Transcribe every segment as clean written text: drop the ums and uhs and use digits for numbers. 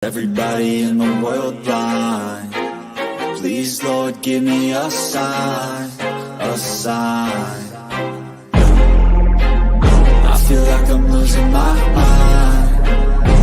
Everybody in the world blind. Please, Lord, give me a sign, a sign. I feel like I'm losing my mind.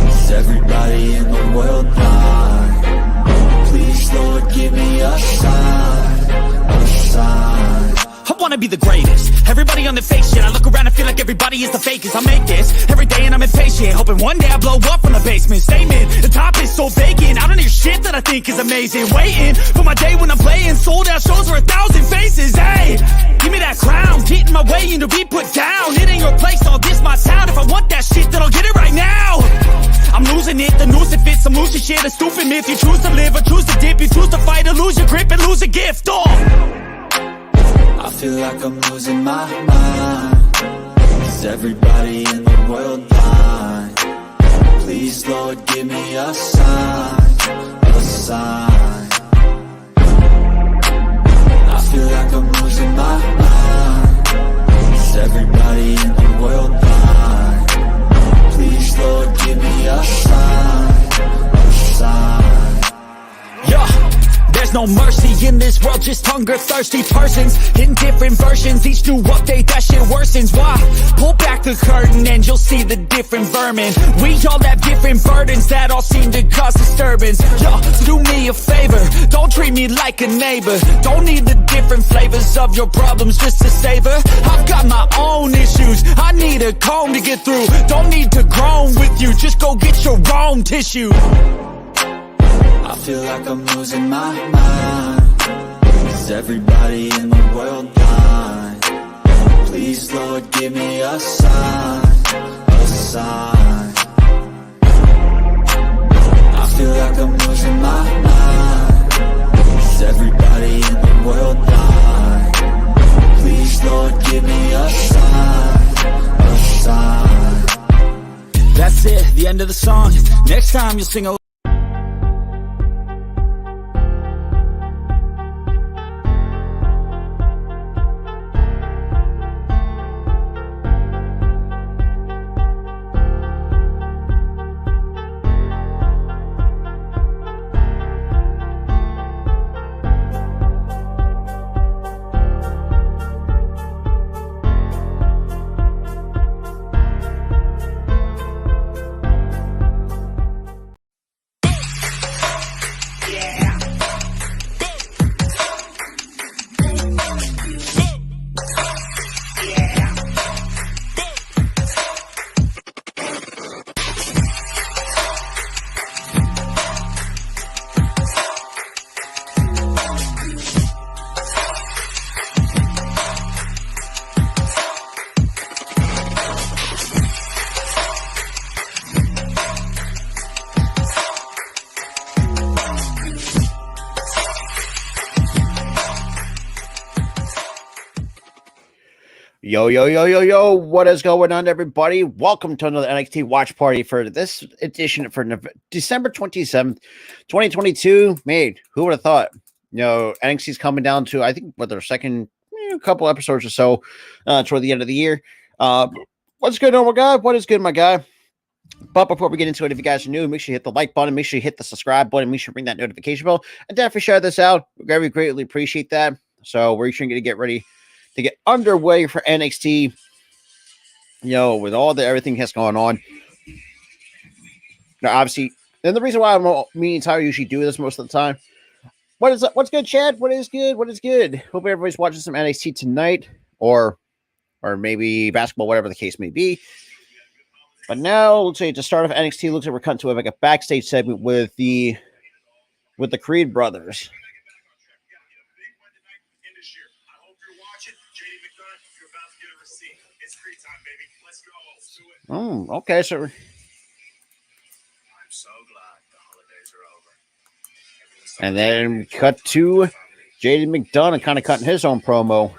Is everybody in the world blind? Please, Lord, give me a sign, a sign. I wanna be the greatest. Everybody on the fake shit. I look around and feel like everybody is the fakest. I make this every day and I'm impatient, hoping one day I blow up from the basement. Statement, the top is so vacant. I don't hear shit that I think is amazing. Waiting for my day when I'm playing sold out shows for 1,000 faces. Hey, give me that crown, get in my way and to be put down. It ain't your place, all this my sound. If I want that shit, then I'll get it right now. I'm losing it, the noose it fits. I'm losing shit, a stupid myth. You choose to live or choose to dip. You choose to fight or lose your grip and lose a gift. I feel like I'm losing my mind. Is everybody in the world blind? Please, Lord, give me a sign, a sign. I feel like I'm losing my mind. Is everybody in the world blind? Please, Lord, give me a sign, a sign. Yeah. There's no mercy in this world, just hunger-thirsty persons in different versions. Each new update, that shit worsens. Why? Pull back the curtain and you'll see the different vermin. We all have different burdens that all seem to cause disturbance. Yo, so do me a favor, don't treat me like a neighbor. Don't need the different flavors of your problems just to savor. I've got my own issues, I need a comb to get through. Don't need to groan with you, just go get your own tissue. I feel like I'm losing my mind. Is everybody in the world blind? Please, Lord, give me a sign, a sign. I feel like I'm losing my mind. Is everybody in the world blind? Please, Lord, give me a sign, a sign. That's it, the end of the song. Next time you'll sing a Yo, what is going on, everybody? Welcome to another NXT Watch Party for this edition for December 27th, 2022. Man, who would have thought? NXT's coming down to, I think, their second couple episodes or so toward the end of the year. What's good, my guy? What is good, my guy? But before we get into it, if you guys are new, make sure you hit the like button, make sure you hit the subscribe button, make sure you ring that notification bell, and definitely share this out. We greatly appreciate that. So we're trying to get ready to get underway for NXT, with all the everything that's going on. Now, obviously, and the reason why me and Tyler usually do this most of the time. What's good, Chad? What is good? Hope everybody's watching some NXT tonight, or maybe basketball, whatever the case may be. But now, let's say to start off NXT, looks like we're cutting to a backstage segment with the Creed brothers. Oh, okay, so I'm so glad the holidays are over. And then cut to JD McDonough kind of cutting his own promo.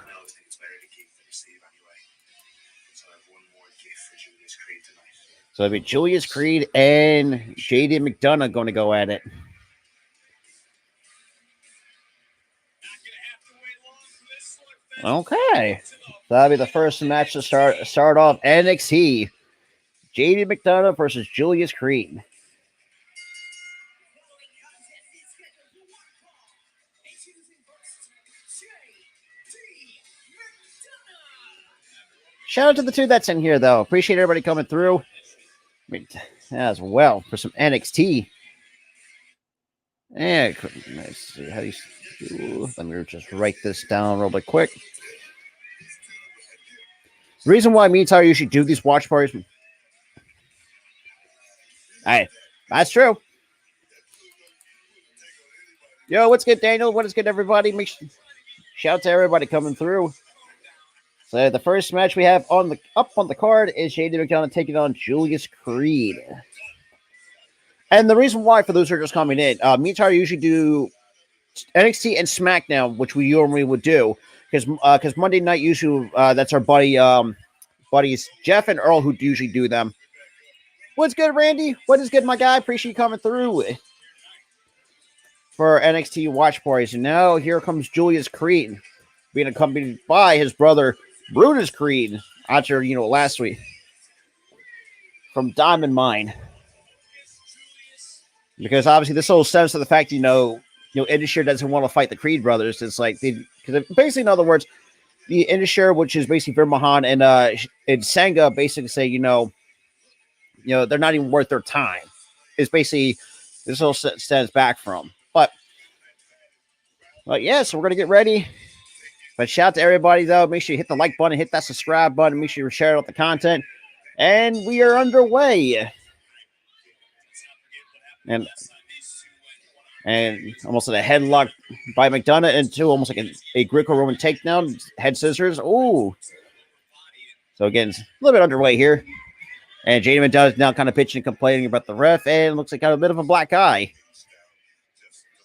So it'll be Julius Creed and JD McDonough going to go at it. Okay. That'll be the first match to start off NXT. JD McDonough versus Julius Creed. Shout out to the two that's in here, though. Appreciate everybody coming through. I mean, as well for some NXT. And let's see how you. Let me just write this down real quick. The reason why me and Tyler usually do these watch parties. Hey, that's true. Yo, what's good, Daniel? What is good, everybody? Shout out to everybody coming through. So the first match we have up on the card is JD McDonough taking on Julius Creed. And the reason why, for those who are just coming in, me and Tyler usually do NXT and SmackDown, which we normally would do, because Monday night usually that's our buddies Jeff and Earl who usually do them. What's good, Randy? What is good, my guy? Appreciate you coming through for NXT Watch Parties. And now here comes Julius Creed, being accompanied by his brother Brutus Creed, after last week from Diamond Mine. Because obviously this whole stems to the fact, Indusher doesn't want to fight the Creed brothers. It's like because basically, in other words, the Indusher, which is basically Vir Mahan and Sangha, basically say, they're not even worth their time. It's basically this all stems back from. But yeah, so we're gonna get ready. But shout out to everybody, though. Make sure you hit the like button, hit that subscribe button. Make sure you share out the content. And we are underway. And almost a headlock by McDonough into almost like a Greco-Roman takedown. Head scissors. Ooh. So, again, it's a little bit underway here. And JD McDonough is now kind of pitching and complaining about the ref. And looks like got a bit of a black eye.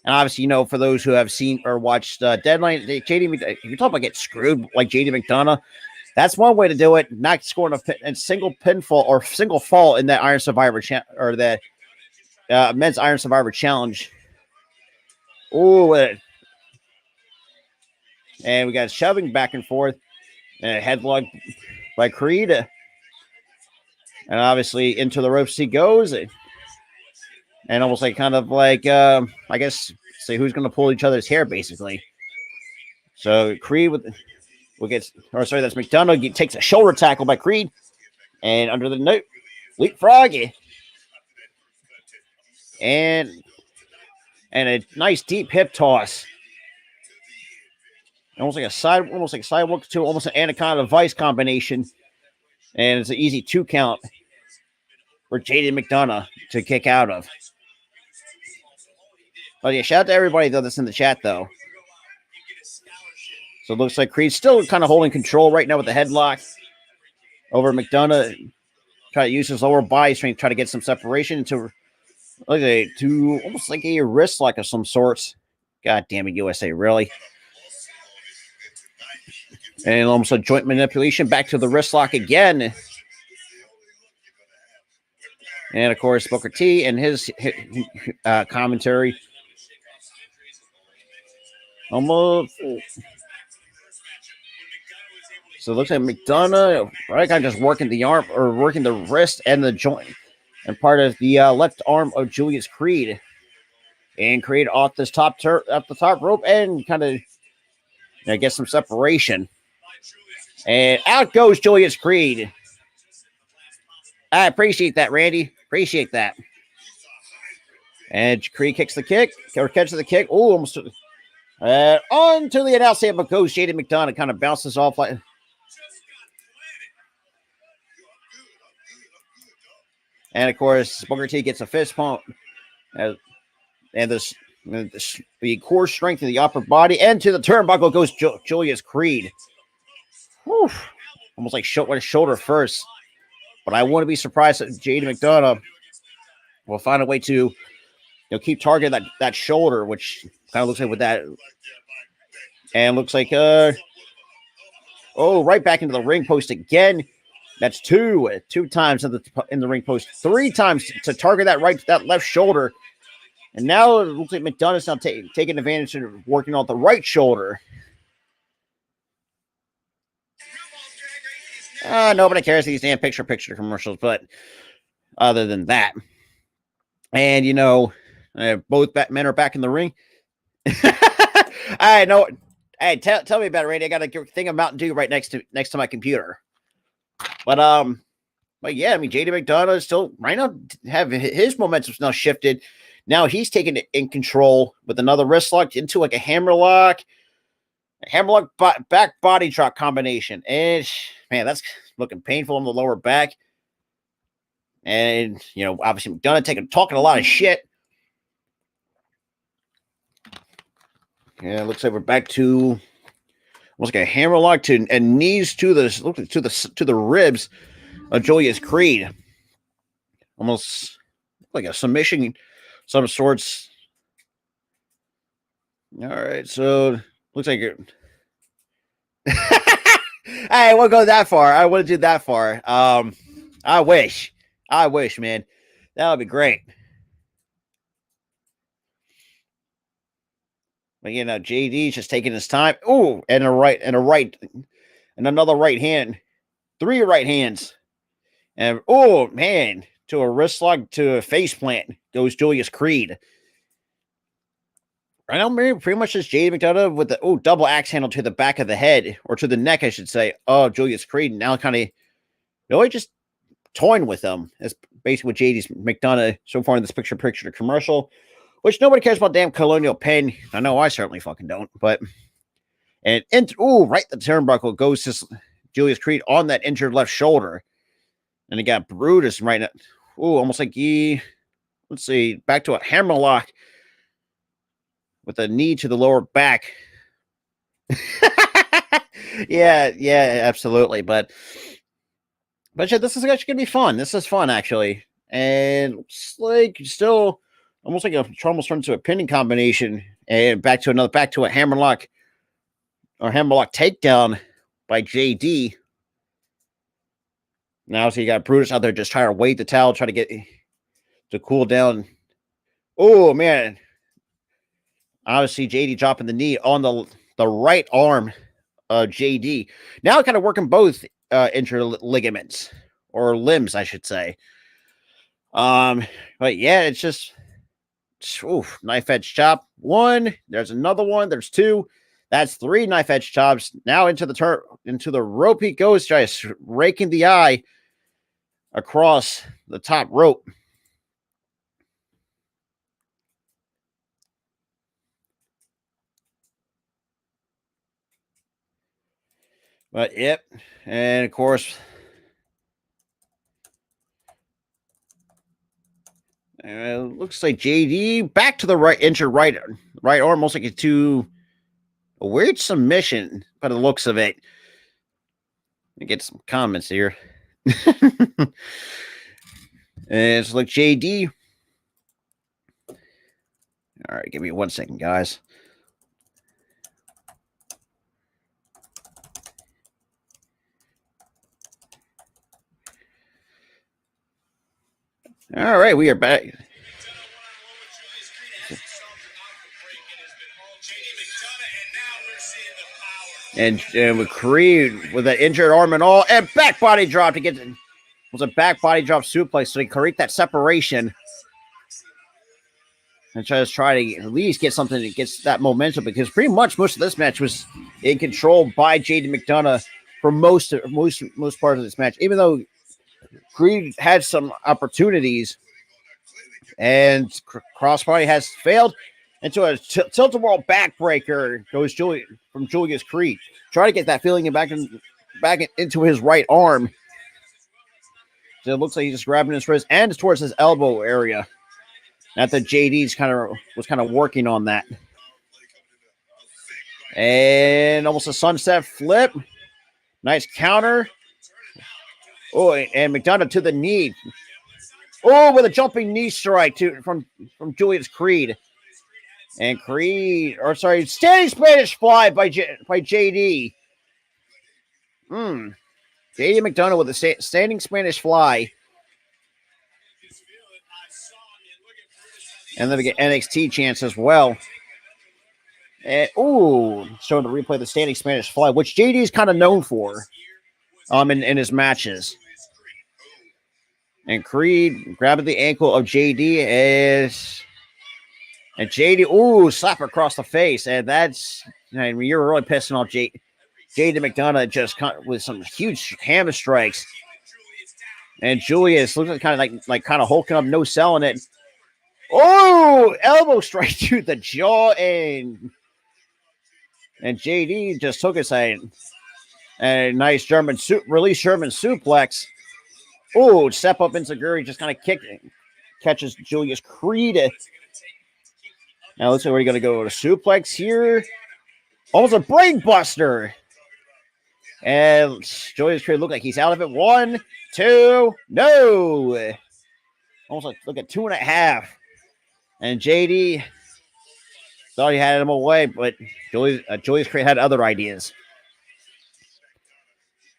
And obviously, for those who have seen or watched Deadline, if you talk about getting screwed like JD McDonough, that's one way to do it. Not scoring a single pinfall or single fall in that Iron Survivor or that men's Iron Survivor Challenge. Ooh, and we got shoving back and forth, and a headlock by Creed, and obviously into the ropes he goes. And almost like kind of like, I guess, say who's going to pull each other's hair, basically. So Creed that's McDonough. He takes a shoulder tackle by Creed. And under the note, leapfrog. And a nice deep hip toss. Almost like a sidewalk to almost an Anaconda Vice combination. And it's an easy 2 count for JD McDonough to kick out of. But yeah, shout out to everybody, though, that's in the chat, though. So it looks like Creed's still kind of holding control right now with the headlock over McDonough. Try to use his lower body strength, try to get some separation to almost like a wrist lock of some sorts. God damn it, USA, really. And almost a joint manipulation back to the wrist lock again. And, of course, Booker T and his commentary. Almost. So it looks like McDonough, right, kind of just working the arm or working the wrist and the joint and part of the left arm of Julius Creed. And Creed off this top rope and kind of get some separation. And out goes Julius Creed. I appreciate that, Randy. Appreciate that. And Creed kicks the kick, or catches the kick. Oh, almost on to the announce table goes JD McDonough. Kind of bounces off like. And of course, Booker T gets a fist pump. And the core strength of the upper body. And to the turnbuckle goes Julius Creed. Whew. Almost like shoulder first. But I wouldn't be surprised if JD McDonough will find a way to keep targeting that shoulder, which kind of looks like with that. And looks like, right back into the ring post again. That's two times in the ring post, 3 times to target that left shoulder. And now it looks like McDonough's now taking advantage of working on the right shoulder. Nobody cares these damn picture commercials, but other than that. And, both men are back in the ring. I know. Hey, tell me about it, Randy. I got a thing of Mountain Dew right next to my computer. But yeah, I mean, JD McDonough is still right now have his momentum's now shifted. Now he's taking it in control with another wrist lock into like a hammerlock back body drop combination. And man, that's looking painful on the lower back. And you know, obviously McDonough talking a lot of shit. Yeah, it looks like we're back to almost like a hammerlock to and knees to the ribs of Julius Creed. Almost like a submission, some sorts. All right, so looks like it. I won't go that far. I wouldn't do that far. I wish, man, that would be great. But you know, JD's just taking his time. Oh, and another right hand, 3 right hands, and oh man, to a wrist lock to a face plant goes Julius Creed. Right now, pretty much just JD McDonough with the double axe handle to the back of the head or to the neck, I should say. Oh, Julius Creed now kind of really just toying with them. That's basically what JD's McDonough so far in this picture commercial. Which nobody cares about damn Colonial Penn. I know I certainly fucking don't. But right the turnbuckle goes to Julius Creed on that injured left shoulder. And he got Brutus right now. Almost like let's see, back to a hammerlock with a knee to the lower back. yeah, absolutely. But yeah, this is actually gonna be fun. This is fun actually. And looks like still almost like almost turned into a pinning combination and back to a hammerlock takedown by JD. Now, so you got Brutus out there just trying to wait the towel, try to get to cool down. Oh, man. Obviously, JD dropping the knee on the right arm of JD. Now kind of working both interligaments or limbs, I should say. But yeah, it's just knife edge chop. 1. There's another one. There's 2. That's 3 knife edge chops. Now into the rope he goes, just raking the eye across the top rope. But yep, and of course, looks like JD back to the right injured right arm, almost like a weird submission by the looks of it. Let me get some comments here. And it's like JD. All right, give me 1 second, guys. All right, we are back. And with Creed with an injured arm and all, and back body drop to get was a back body drop suplex, so he correct that separation and try to at least get something that gets that momentum, because pretty much most of this match was in control by JD McDonough for most part of this match, even though Creed had some opportunities and crossbody has failed. Into a tilt-a-whirl backbreaker goes from Julius Creed. Try to get that feeling back into his right arm. So it looks like he's just grabbing his wrist and towards his elbow area. Not that JD's was kind of working on that. And almost a sunset flip. Nice counter. Oh, and McDonough to the knee. Oh, with a jumping knee strike from Julius Creed. And standing Spanish fly by JD. JD McDonough with a standing Spanish fly. And then we get NXT chance as well. And showing the replay of the standing Spanish fly, which JD is kind of known for in his matches. And Creed grabbing the ankle of JD as And JD, ooh, slap her across the face. And that's, I mean, you're really pissing off JD McDonough just with some huge hammer strikes. And Julius looking kind of kind of hulking up, no selling it. Oh, elbow strike to the jaw. And JD just took it and a nice German release German suplex. Oh, step up into Guri, just kind of catches Julius Creed. Now looks like we're going to go to suplex here. Almost a brain buster. And Julius Creed look like he's out of it. 1, 2, no. Almost like, look at 2.5. And JD thought he had him away, but Julius Creed had other ideas.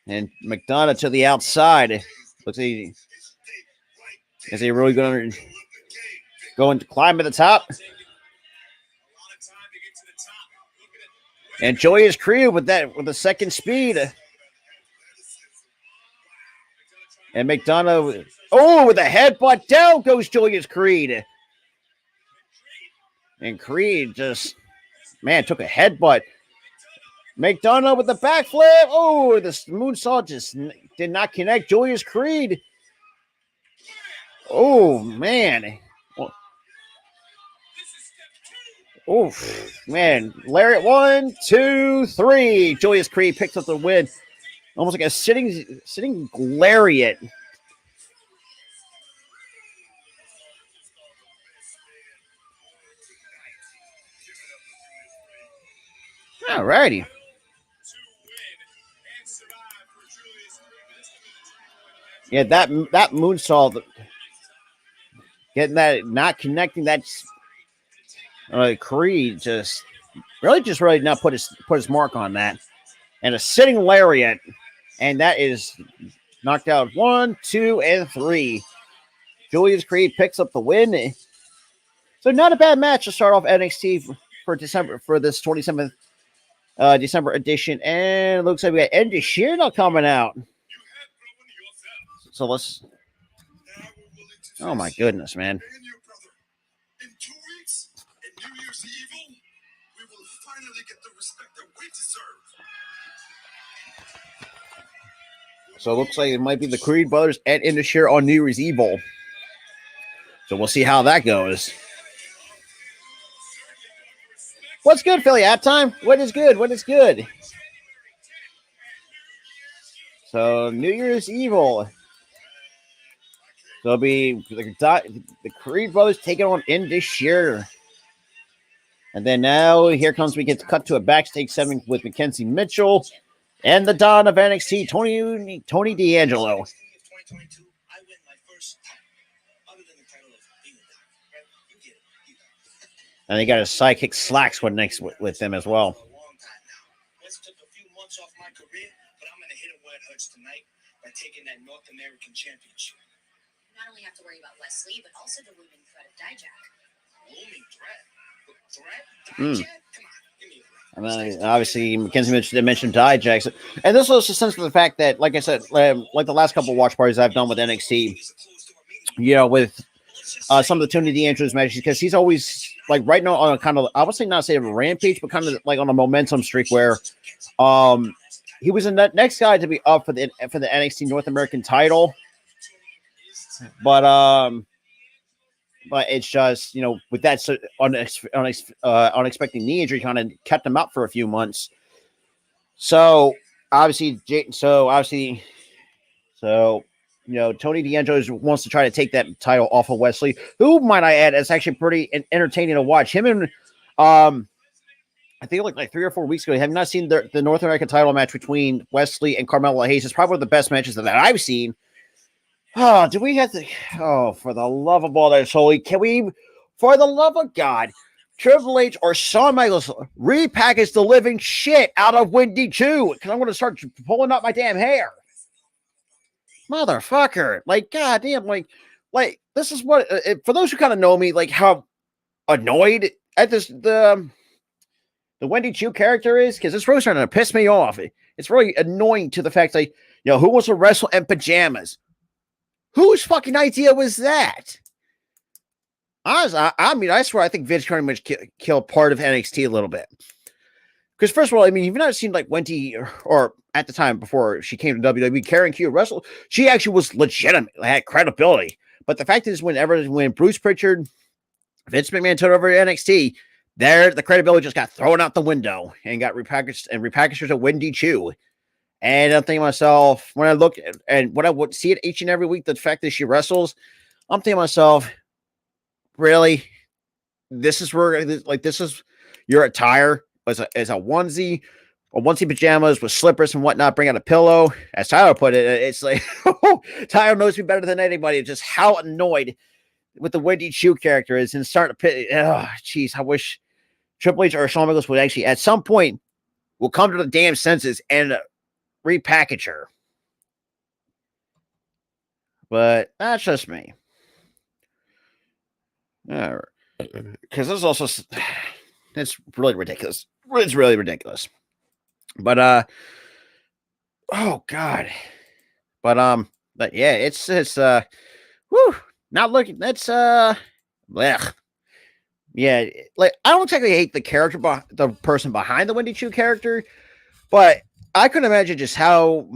And McDonough to the outside. Looks like is he really going to climb to the top? And Julius Creed with the second speed. And McDonough, with a headbutt, down goes Julius Creed. And Creed just, took a headbutt. McDonough with the backflip. Oh, the moonsault just did not connect. Julius Creed. Oh, man. Oh, man. Lariat 1, 2, 3. Julius Creed picks up the win. Almost like a sitting lariat. All righty. Yeah, that moonsault, getting that, not connecting that. Creed just really not put his mark on that, and a sitting lariat, and that is knocked out 1, 2, and 3. Julius Creed picks up the win. So not a bad match to start off NXT for December, for this 27th December edition, and it looks like we got End of Sheer now coming out. So let's. Oh my goodness, man. In 2 weeks, in New Year's Evil, we will finally get the respect that we deserve. So it looks like it might be the Creed brothers and End of Sheer on New Year's Evil. So we'll see how that goes. What's good, Philly? At time? What is good? What is good? So New Year's Evil. So it'll be the Creed brothers taking on End of Sheer. And then now here comes, we get cut to a backstage segment with Mackenzie Mitchell and the Don of NXT, Tony D'Angelo. And they got his sidekick Slacks one next with them as well. Took a few months off my career, but I'm going to hit it where it hurts tonight by taking that North American Championship. Not only have to worry about Wesley, but also the looming threat of Dijak. Looming threat? Dijak? Come on, give me a break. And then obviously Mackenzie mentioned Dijak. And this was a sense of the fact that, like I said, like the last couple of watch parties I've done with NXT, with some of the Tony D'Angelo's matches, because he's always like right now on a kind of, I would say not say a rampage, but kind of like on a momentum streak where he was the next guy to be up for the NXT North American title. But it's just, with that unexpected knee injury, kind of kept him out for a few months. So obviously, Tony D'Angelo wants to try to take that title off of Wesley, who, might I add, is actually pretty entertaining to watch. Him and I think like 3 or 4 weeks ago, have not seen the North American title match between Wesley and Carmelo Hayes. It's probably one of the best matches that I've seen. Oh, do we have to? Oh, for the love of all that's holy, can we, for the love of God, Triple H or Shawn Michaels repackage the living shit out of Wendy Choo? Because I'm going to start pulling up my damn hair. Motherfucker. Like, goddamn, like this is what, for those who kind of know me, like how annoyed at this, the Wendy Choo character is, because it's really starting to piss me off. It's really annoying to the fact that, who wants to wrestle in pajamas? Whose fucking idea was that? Honestly, I mean, I swear, I think Vince pretty much killed part of NXT a little bit. Because first of all, I mean, you've not seen like Wendy, or at the time before she came to WWE, Karen Q wrestle. She actually was legitimate, had credibility. But the fact is, when Bruce Pritchard, Vince McMahon took over NXT, the credibility just got thrown out the window and got repackaged as a Wendy Chu. And I'm thinking to myself, when I look at, and when I would see it each and every week, the fact that she wrestles, I'm thinking to myself, really, this is where, like, this is your attire as a onesie, or onesie pajamas with slippers and whatnot. Bring out a pillow, as Tyler put it. It's like Tyler knows me better than anybody. Just how annoyed with the Wendy Chu character is, and starting to pit. Oh, jeez, I wish Triple H or Shawn Michaels would actually, at some point, will come to the damn senses and repackage her. But that's just me. Because this is also, it's really ridiculous. It's really ridiculous. But oh god. But yeah, it's not looking. That's blech. Yeah, like, I don't technically hate the character, the person behind the Wendy Chu character, but I couldn't imagine just how,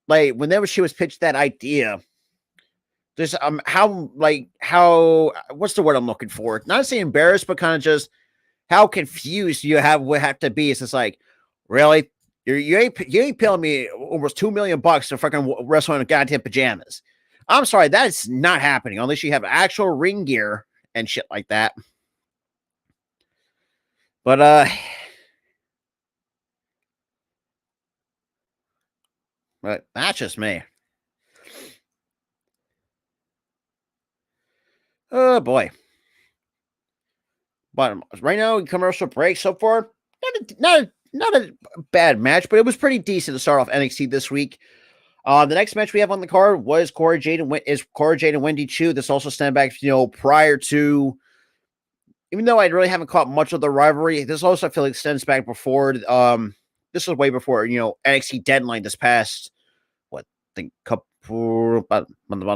like, whenever she was pitched that idea, just how what's the word I'm looking for? Not saying embarrassed, but kind of just how confused would have to be. It's just like, really, you ain't paying me almost $2 million to fucking wrestle in goddamn pajamas. I'm sorry, that's not happening unless you have actual ring gear and shit like that. But that's just me. Oh boy. But right now, commercial break so far, not a bad match, but it was pretty decent to start off NXT this week. The next match we have on the card was Cora Jade and Wendy Chu. This also stands back, prior to, even though I really haven't caught much of the rivalry, this also, I feel like, extends back before. This was way before, NXT Deadline this past, I think about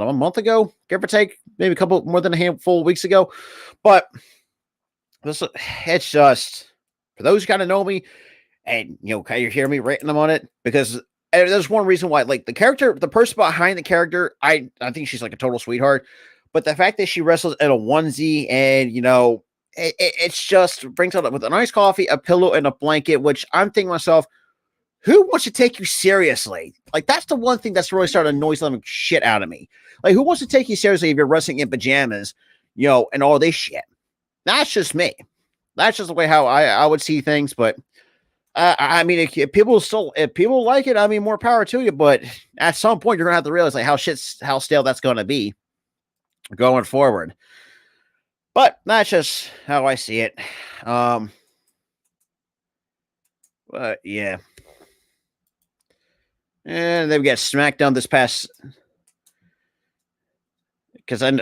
a month ago, give or take, maybe a couple more than a handful of weeks ago. But it's just, for those who kind of know me, and you hear me rating them on it, because there's one reason why, like, the person behind the character, I think she's like a total sweetheart, but the fact that she wrestles in a onesie, and it's just brings out with a nice coffee, a pillow, and a blanket, which I'm thinking to myself, who wants to take you seriously? Like, that's the one thing that's really starting to annoy the shit out of me. Like, who wants to take you seriously if you're wrestling in pajamas, and all this shit? That's just me. That's just the way how I would see things. But I mean, if people like it, I mean, more power to you. But at some point, you're gonna have to realize, like, how stale that's gonna be going forward. But that's just how I see it. But yeah. And then we got SmackDown this past, because and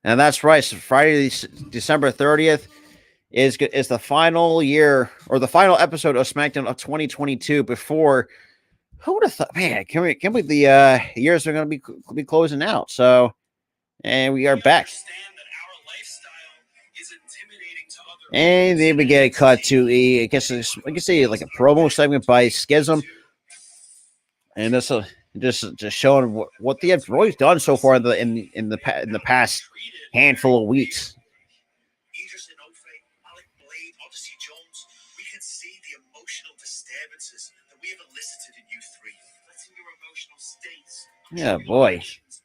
that's right. So Friday, December 30th is the final year, or the final episode of SmackDown of 2022. Before, who would have thought? Man, can't believe the years are going to be closing out. So, and we are back. And then we get a cut to I guess I can say like a promo segment by Schism, and this just showing what they have really done so far in the past handful of weeks. We can see the emotional disturbances that we have elicited in you three. Letting your emotional states. Yeah, boy.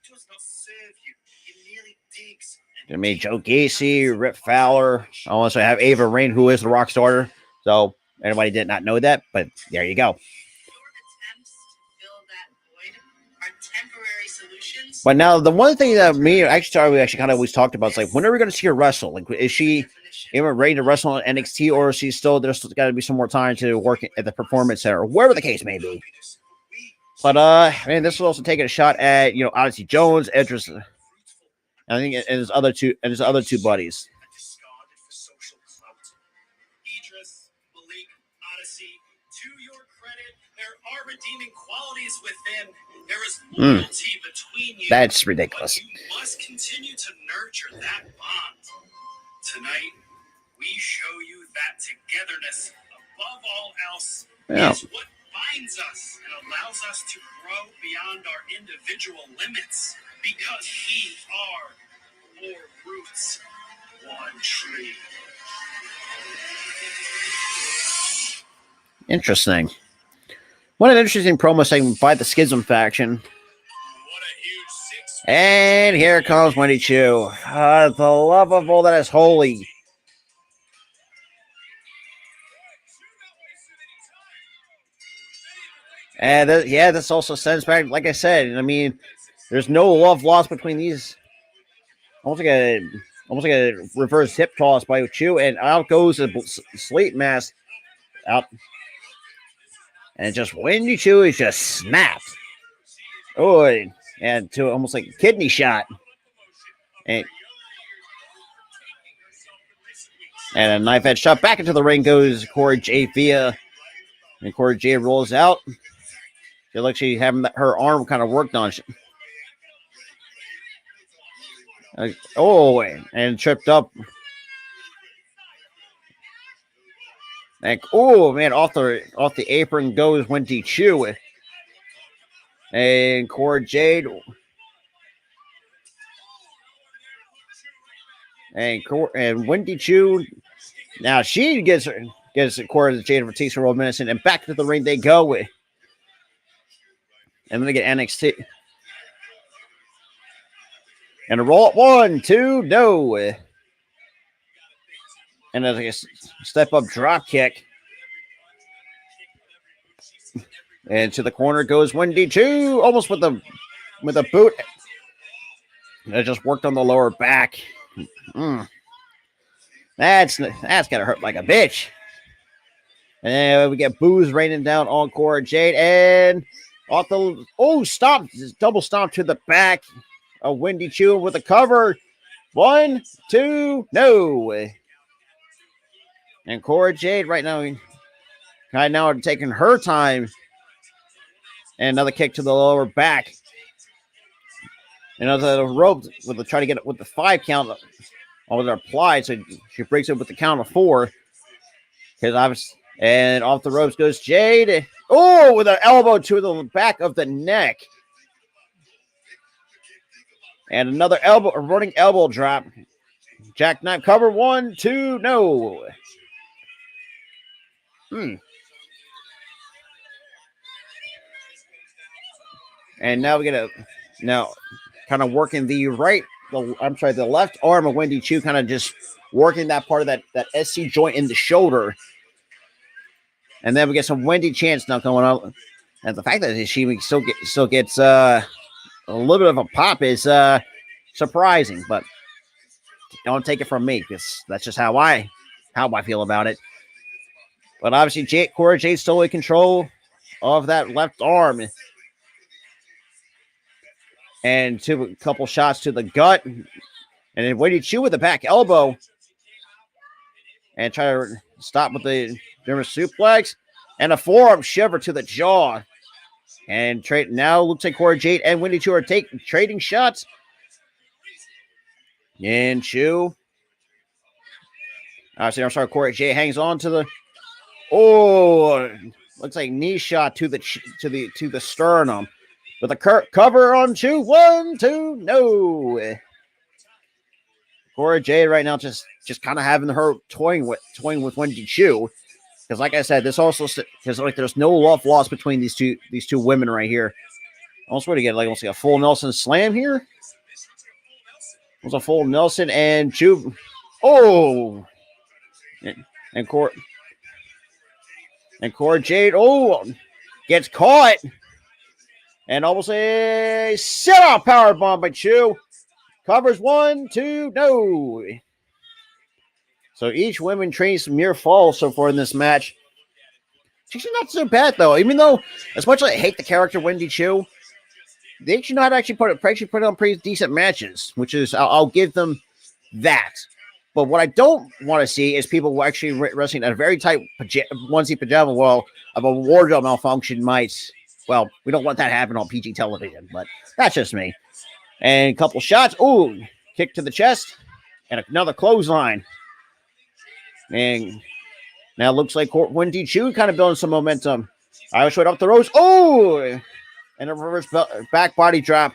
Does not serve you. It merely digs. They made Joe Gacy, Rip Fowler. I also have Ava Rain, who is the Rock's daughter. So anybody did not know that, but there you go. But now the one thing that we actually kind of always talked about is, like, when are we going to see her wrestle? Like, is she even ready to wrestle on NXT, or is she still, there's got to be some more time to work at the Performance Center, or wherever the case may be. But man, this was also taking a shot at Odyssey Jones, Edris, I think, and his other two buddies. Idris, Malik, Odyssey, to your credit, there are redeeming qualities with them. There is loyalty between you. That's ridiculous. But you must continue to nurture that bond. Tonight, we show you that togetherness, above all else, is what binds us and allows us to grow beyond our individual limits. Because we are more roots, one tree. Interesting. What an interesting promo segment by the Schism faction. And here comes Wendy Chu. The love of all that is holy. And this also sends back, like I said, I mean, there's no love lost between these. Almost like a reverse hip toss by Chu, and out goes a sleep mask out. And just Wendy Chu is just snapped. Oh, and to almost like a kidney shot. And a knife edge shot. Back into the ring goes Cora Jade Villa. And Cora Jade rolls out. She looks like she's having her arm kind of worked on. And tripped up. And off the apron goes Wendy Chu. And Cora Jade. And Wendy Chu. Now she gets Cora Jade for Batista Roll Medicine, and back to the ring they go. And then they get NXT. And a roll up 1, 2, no. And a step up drop kick. And to the corner goes Wendy Chu, almost with a boot. It just worked on the lower back. That's gotta hurt like a bitch. And we get boos raining down on Cora Jade, and off the stop, double stomp to the back of Wendy Chu with a cover. 1, 2, no. And Cora Jade right now are taking her time. And another kick to the lower back. Another rope try to get it with the 5 count on their applied, so she breaks it with the count of 4. And off the ropes goes Jade. With an elbow to the back of the neck. And another running elbow drop. Jackknife cover. 1, 2, no. And now we get kind of working the left arm of Wendy Chu, kind of just working that part of that SC joint in the shoulder. And then we get some Wendy chants now going on. And the fact that she still gets a little bit of a pop is surprising, but don't take it from me, because that's just how I feel about it. But obviously, Cora Jade still in control of that left arm. And a couple shots to the gut. And then Wendy Chu with the back elbow. And try to stop with the German suplex. And a forearm shiver to the jaw. And now looks like Cora Jade and Wendy Chu are trading shots. And Chu. Cora Jade hangs on to the. Looks like knee shot to the sternum. With a cover on Chu. 1, 2, no. Cora Jade right now just kind of having her toying with Wendy Chu. Because like I said, this also because there's no love lost between these two women right here. Almost want to get almost like a full Nelson slam here. It was a full Nelson and Chu. And Cora Jade gets caught. And almost a set-off power bomb by Chu. Covers 1, 2, no. So each woman trains some near falls so far in this match. She's not so bad, though. Even though, as much as I hate the character Wendy Chu, they actually know how to actually put on pretty decent matches, which is, I'll give them that. But what I don't want to see is people actually wrestling at a very tight onesie pajama wall of a wardrobe malfunction might Well, we don't want that to happen on PG television, but that's just me. And a couple shots. Ooh, kick to the chest. And another clothesline. And now it looks like Wendy Chu kind of building some momentum. Irish right up the ropes. Oh! And a reverse back body drop.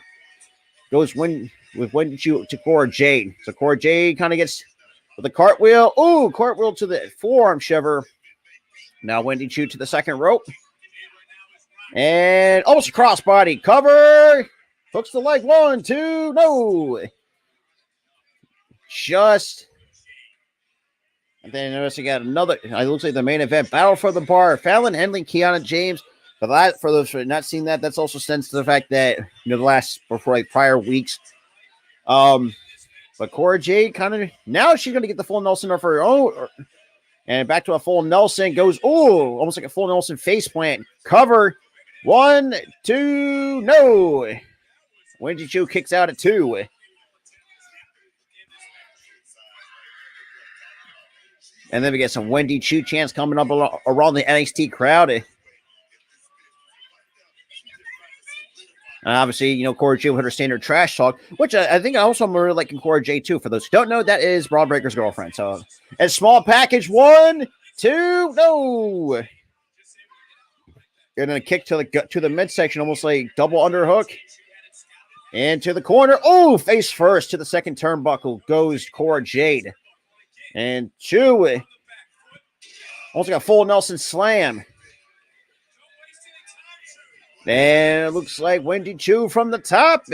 Goes with Wendy Chu to Cora Jade. So Cora Jade kind of gets with a cartwheel. Ooh, cartwheel to the forearm shiver. Now Wendy Chu to the second rope. And almost a crossbody cover. Hooks the leg. 1, 2, no. Just. And then notice you got another. It looks like the main event battle for the bar. Fallon Henley, Kiana James. But for those who have not seen that, that's also stems to the fact that the last before like prior weeks. But Cora Jade kind of now she's gonna get the full Nelson of her own. And back to a full Nelson goes, almost like a full Nelson face plant. Cover. 1, 2, no. Wendy Chu kicks out at 2. And then we get some Wendy Chu chants coming up around the NXT crowd. And obviously, Cora Jade with her standard trash talk, which I think also I'm really liking Cora Jade too. For those who don't know, that is Braun Breaker's girlfriend. So, a small package. 1, 2, no. And then a kick to the midsection, almost like double underhook. And to the corner. Oh, face first to the second turnbuckle goes Cora Jade. And Chu almost got a full Nelson slam. And it looks like Wendy Chu from the top.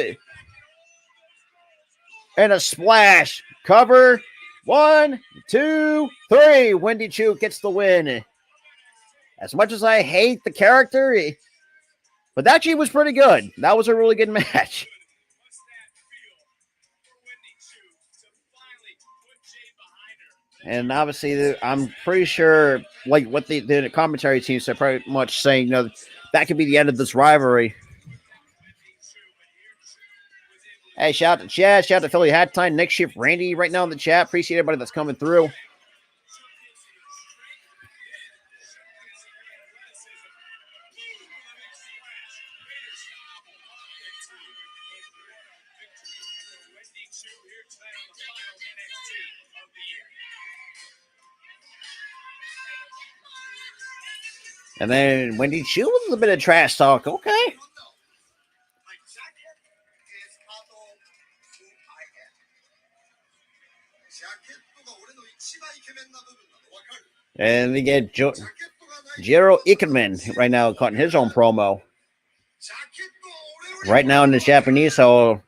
And a splash. Cover. 1, 2, 3. Wendy Chu gets the win. As much as I hate the character, but that actually was pretty good. That was a really good match. And obviously, I'm pretty sure, like what the commentary team said, pretty much saying, that could be the end of this rivalry. Hey, shout out to Chad, shout out to Philly Hat Time, Nick Shift, Randy right now in the chat. Appreciate everybody that's coming through. And then Wendy Chu with a bit of trash talk. Okay. And we get Jiro Ikemen right now cutting his own promo. Right now in the Japanese, so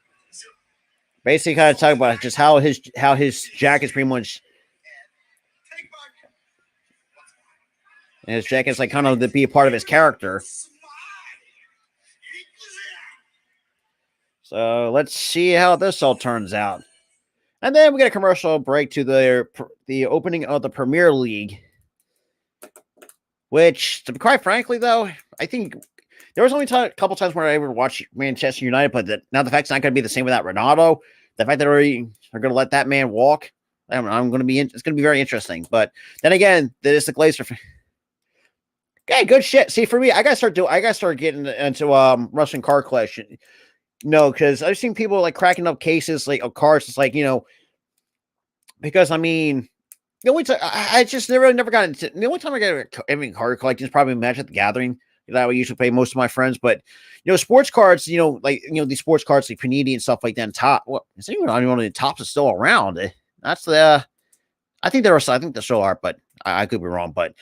basically kind of talk about just how his jacket's pretty much. And his jacket's like kind of to be a part of his character. So let's see how this all turns out. And then we get a commercial break to the opening of the Premier League. Which, to be quite frankly, though, I think there was only a couple times where I ever watched Manchester United, but now the fact's not going to be the same without Ronaldo. The fact that they're going to let that man walk, it's going to be very interesting. But then again, this is the Glazer. Okay, good shit. See, for me, I gotta start getting into Russian car collection. No, because I've seen people like cracking up cases like of cars. It's like, because I mean, the only time I just never got into the only time I got car collecting is probably Magic at the Gathering. That I would usually pay most of my friends, but sports cards, these sports cards like Panini and stuff like that. And top, well, is anyone on one of the tops is still around? That's the, I think there still are, but I could be wrong. But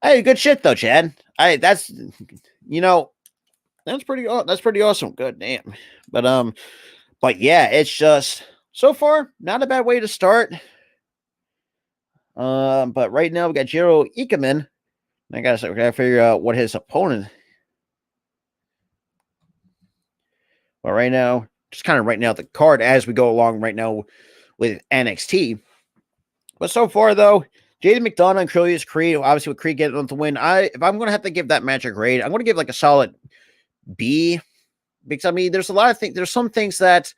hey, good shit though, Chad. That's pretty awesome. Good damn. But yeah, it's just so far not a bad way to start. But right now we got Jiro Ikemen. I gotta figure out what his opponent. But right now, just kind of right now the card as we go along right now with NXT. But so far though, Jaden McDonough and Curlius Creed, obviously with Creed getting on the win. If I'm going to have to give that match a grade, I'm going to give like a solid B, because I mean, there's a lot of things. There's some things that,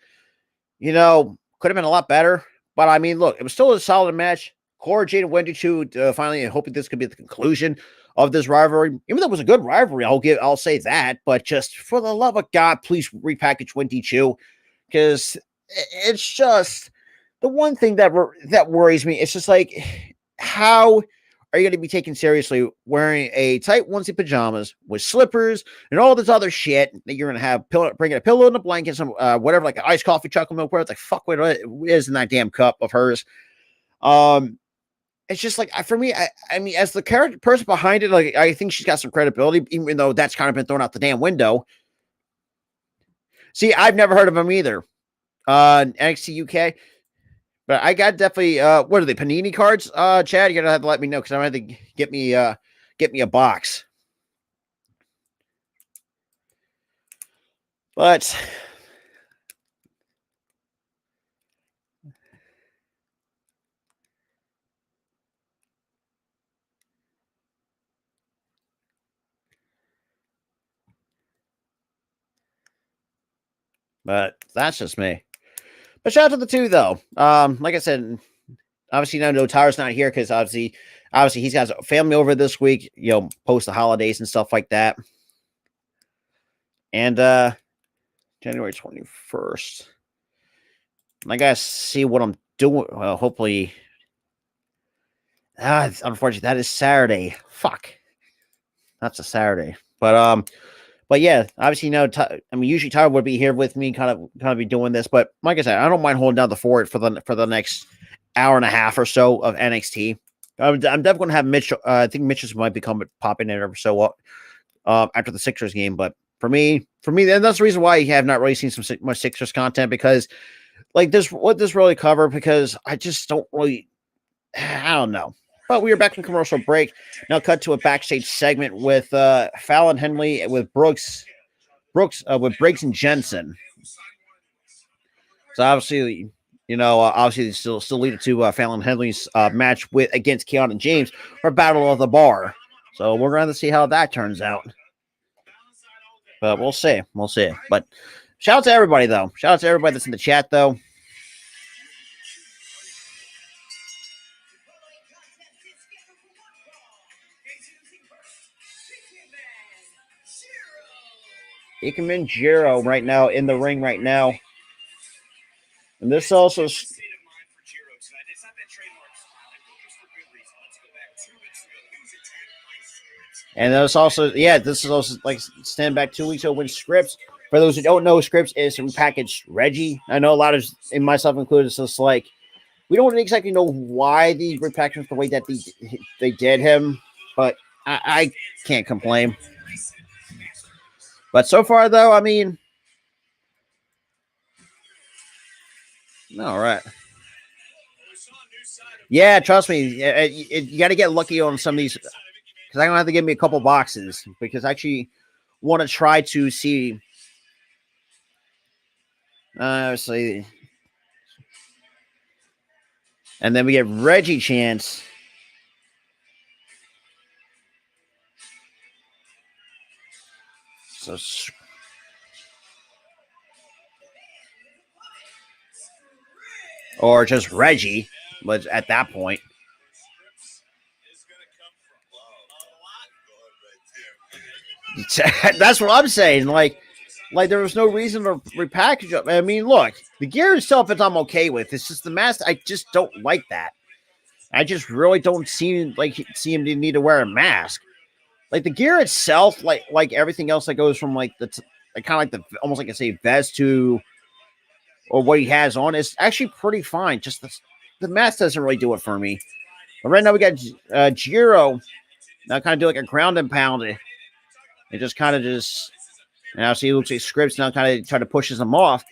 could have been a lot better. But I mean, look, it was still a solid match. Cora Jade and Wendy Chu finally, hoping this could be the conclusion of this rivalry. Even though it was a good rivalry, I'll say that. But just for the love of God, please repackage Windy Chew, because it's just the one thing that worries me. It's just like, how are you going to be taken seriously wearing a tight onesie pajamas with slippers and all this other shit that you're going to have bringing a pillow and a blanket, some whatever, like an iced coffee, chocolate milk, whatever. It's like, fuck what it is in that damn cup of hers. It's just like, for me, I mean, as the person behind it, like, I think she's got some credibility, even though that's kind of been thrown out the damn window. See, I've never heard of them either. NXT UK. But I got definitely, what are they, Panini cards? Chad, you're going to have to let me know, because I'm going to have to get me a box. But that's just me. But shout out to the two, though. Like I said, obviously now No Tyler's not here because obviously he's got his family over this week, post the holidays and stuff like that. And January 21st. I gotta see what I'm doing. Well, hopefully. Unfortunately, that is Saturday. Fuck. That's a Saturday. But yeah, obviously, usually Tyler would be here with me, kind of be doing this. But like I said, I don't mind holding down the fort for the next hour and a half or so of NXT. I'm definitely going to have Mitch. I think Mitch might be popping in every so after the Sixers game. But for me, and that's the reason why you have not really seen much Sixers content, because like what this really cover, because I just don't really, I don't know. But we are back from commercial break. Now cut to a backstage segment with Fallon Henley with Brooks with Briggs and Jensen. So obviously, obviously still leading to Fallon Henley's match against Keon and James for Battle of the Bar. So we're going to see how that turns out. But we'll see. But shout out to everybody, though. Shout out to everybody that's in the chat, though. Ikemen Jiro right now in the ring right now. And this also... And this also, this is also like stand back 2 weeks ago when Scripps, for those who don't know, Scripps is repackaged Reggie. I know a lot of, and myself included, it's just like, we don't exactly know why the repackaged the way that they did him, but I can't complain. But so far, though, I mean, all right. Yeah, trust me, you got to get lucky on some of these, because I'm going to have to give me a couple boxes, because I actually want to try to see, see. And then we get Reggie Chance. So, or just Reggie, but at that point. That's what I'm saying. Like there was no reason to repackage it. I mean, look, the gear itself, I'm okay with. It's just the mask. I just don't like that. I just really don't see him to need to wear a mask. Like the gear itself, like everything else that goes from like kind of like the almost like I say vest to, or what he has on, is actually pretty fine. Just the mask doesn't really do it for me. But right now we got Jiro now kind of do like a ground and pound. It just kind of now see, it looks like Scripps now kind of try to pushes him off.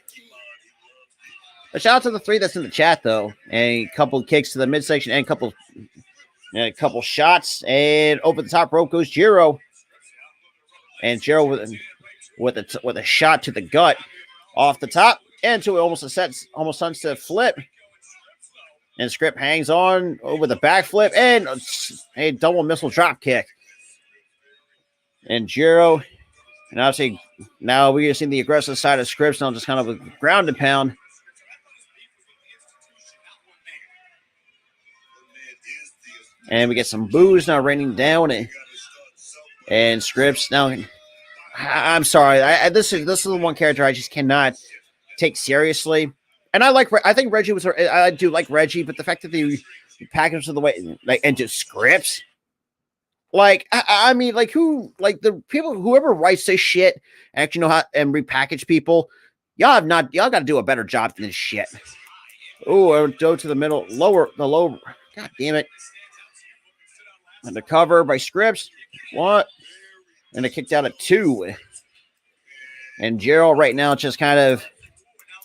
But shout out to the three that's in the chat though, and a couple of kicks to the midsection and a couple shots, and over the top rope goes Jiro, and Jiro with a shot to the gut off the top into almost sunset flip, and Script hangs on over the backflip and a double missile drop kick, and Jiro, and obviously now we're seeing the aggressive side of Scripps now, just kind of a ground and pound. And we get some boos now raining down. And Scripps. Now, I'm sorry. This is the one character I just cannot take seriously. And I think Reggie was. I do like Reggie, but the fact that they packaged the way like into Scripps. Like, I mean, like the people, whoever writes this shit, actually know how and repackage people. Y'all got to do a better job than this shit. Oh, go to the middle, the lower. God damn it! And the cover by Scripps. What? And it kicked out at 2. And Gerald right now just kind of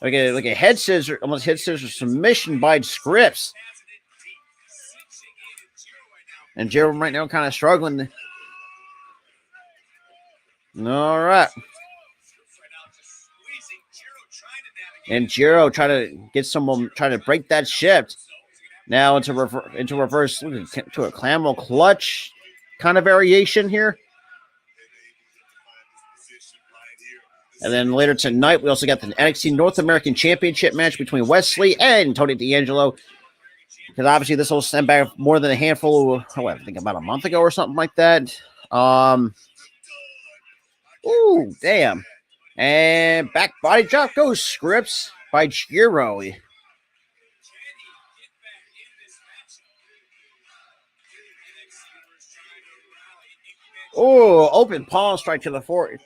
like a head scissor, almost head scissor submission by Scripps. And Gerald right now kind of struggling. All right. And Jiro trying to get someone, trying to break that shift. Now into reverse, to a clamel clutch kind of variation here. And then later tonight, we also got the NXT North American Championship match between Wesley and Tony D'Angelo. Because obviously this will send back more than a handful, I think about a month ago or something like that. Ooh, damn. And back body drop goes Scripps by Jiro. Oh, open palm strike to the forehead.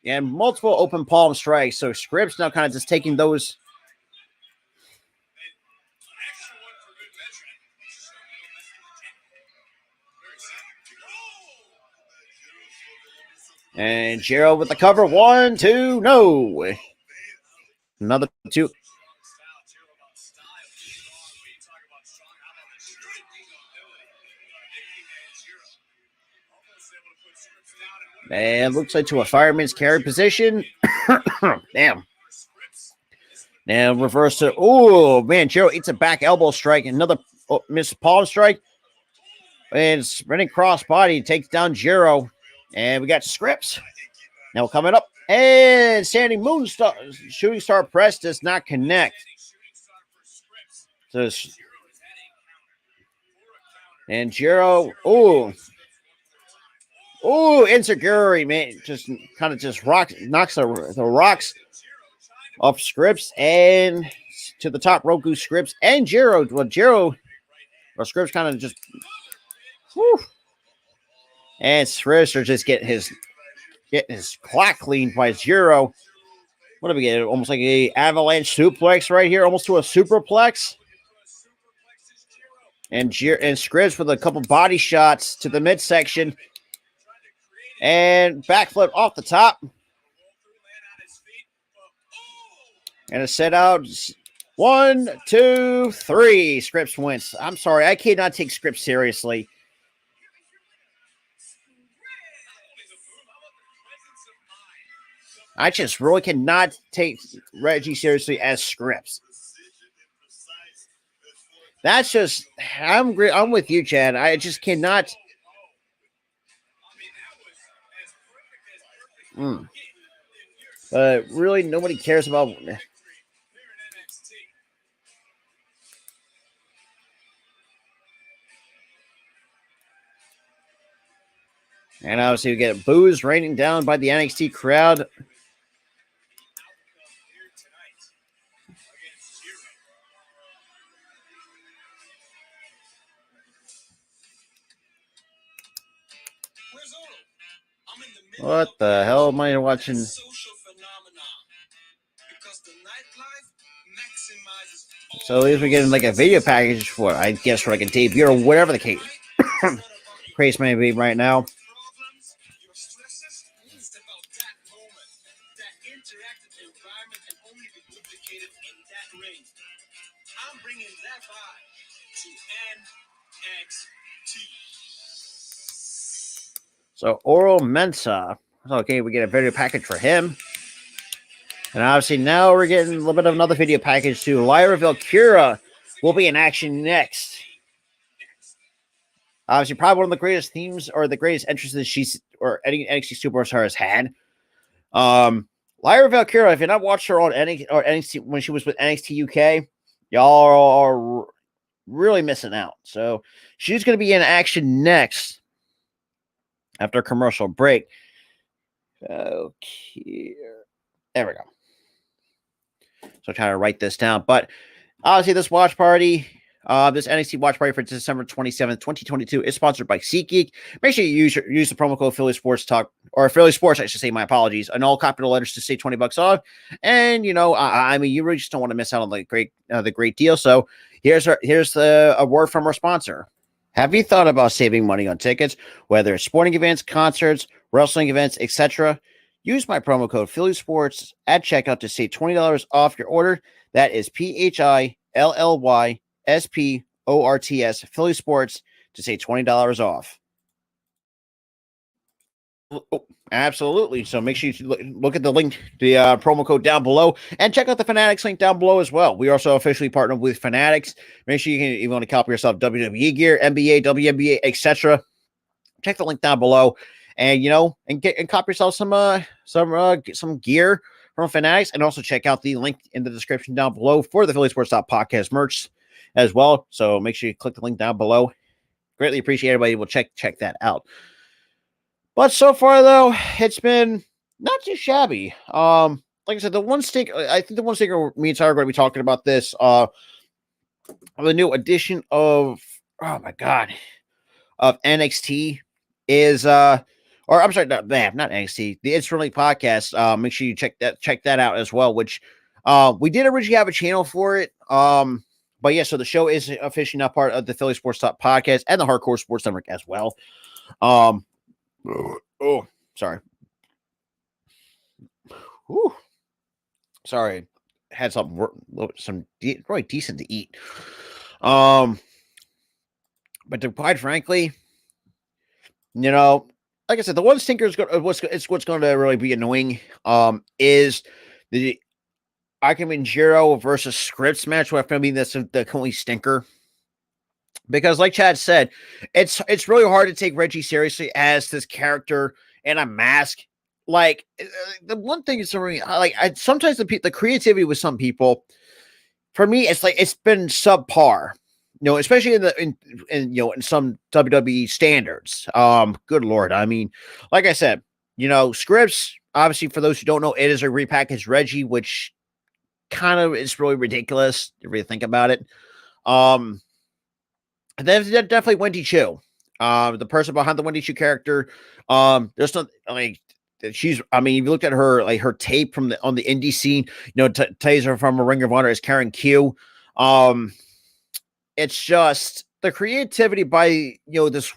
And multiple open palm strikes. So Scripps now kind of just taking those. And Jiro with the cover. 1, 2, no. Another 2. And looks like to a fireman's carry position. Damn. Now reverse to. Oh, man. Jiro eats a back elbow strike. Another missed palm strike. And spinning crossbody takes down Jiro. And we got Scripps. Now coming up. And standing moonstar. Shooting star press does not connect. And Jiro. Oh, insecurity, man. Just kind of just knocks the rocks off Scripps and to the top rope goes Scripps and Jiro. Scripps kind of just. Whew. And Scripps are just getting his clock cleaned by Jiro. What do we get? Almost like a avalanche suplex right here, almost to a superplex. And Scripps with a couple body shots to the midsection. And backflip off the top. And a set out. 1, 2, 3. Scripps wins. I'm sorry. I cannot take Scripps seriously. I just really cannot take Reggie seriously as Scripps. That's just, I'm with you, Chad. I just cannot. But really, nobody cares about. And obviously, we get boos raining down by the NXT crowd. What the hell am I watching? So at least we're getting like a video package for, I guess, for like a debut or whatever the case may be right now. I'm bringing that vibe to NXT. So Oral Mensa. Okay, we get a video package for him. And obviously now we're getting a little bit of another video package too. Lyra Valkyria will be in action next. Obviously, probably one of the greatest themes or the greatest entrances she's or any NXT superstar has had. Lyra Valkyria, if you're not watched her on NXT when she was with NXT UK, y'all are really missing out. So she's going to be in action next. after a commercial break. Okay. There we go. So I'm trying to write this down. But obviously, this watch party, this NXT Watch Party for December 27th, 2022 is sponsored by SeatGeek. Make sure you use the promo code Philly Sports Talk, or Philly Sports, I should say, my apologies, and all capital letters to save $20 off. And, I mean, you really just don't want to miss out on the great deal. So here's a word from our sponsor. Have you thought about saving money on tickets, whether it's sporting events, concerts, wrestling events, etc.? Use my promo code Philly Sports at checkout to save $20 off your order. That is PHILLYSPORTS, Philly Sports, to save $20 off. Oh, absolutely. So make sure you look at the link, the promo code down below, and check out the Fanatics link down below as well. We are also officially partnered with Fanatics. Make sure you want to copy yourself WWE gear, NBA, WNBA, etc. Check the link down below, and copy yourself some gear from Fanatics, and also check out the link in the description down below for the Philly Sports Podcast merch as well. So make sure you click the link down below. Greatly appreciate everybody will check that out. But so far, though, it's been not too shabby. Like I said, I think the one sticker me and Tyler are going to be talking about this. The new edition of NXT is or I'm sorry, not NXT, the It's Really podcast. Make sure you check that out as well. Which we did originally have a channel for it. But yeah, so the show is officially now part of the Philly Sports Talk podcast and the Hardcore Sports Network as well. Oh, sorry. Whew. Sorry, had some really decent to eat. But quite frankly, like I said, the one stinker is what's going to really be annoying. Is the Ikemen Jiro versus Scripps match, where I mean that's the only stinker. Because, like Chad said, it's really hard to take Reggie seriously as this character in a mask. Like, the one thing is sometimes the creativity with some people, for me, it's like it's been subpar. Especially in some WWE standards. Good Lord, I mean, like I said, Scripps. Obviously, for those who don't know, it is a repackaged Reggie, which kind of is really ridiculous if you really think about it. And then definitely Wendy Chu, the person behind the Wendy Chu character. There's not she's. I mean, if you looked at her her tape on the indie scene, Taser from a Ring of Honor is Karen Q. It's just the creativity by this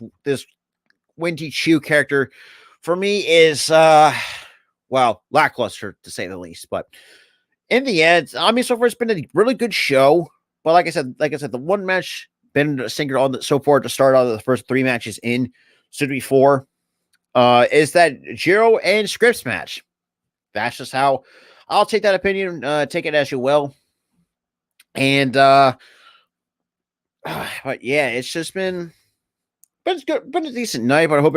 Wendy Chu character for me is lackluster to say the least. But in the end, I mean, so far it's been a really good show. But like I said, the one match been a stinker on so far to start out of the first 3 matches in, soon to be 4, is that Jiro and Scripps match. That's just how I'll take that opinion. Take it as you will. And but yeah, it's just been a decent night. But I hope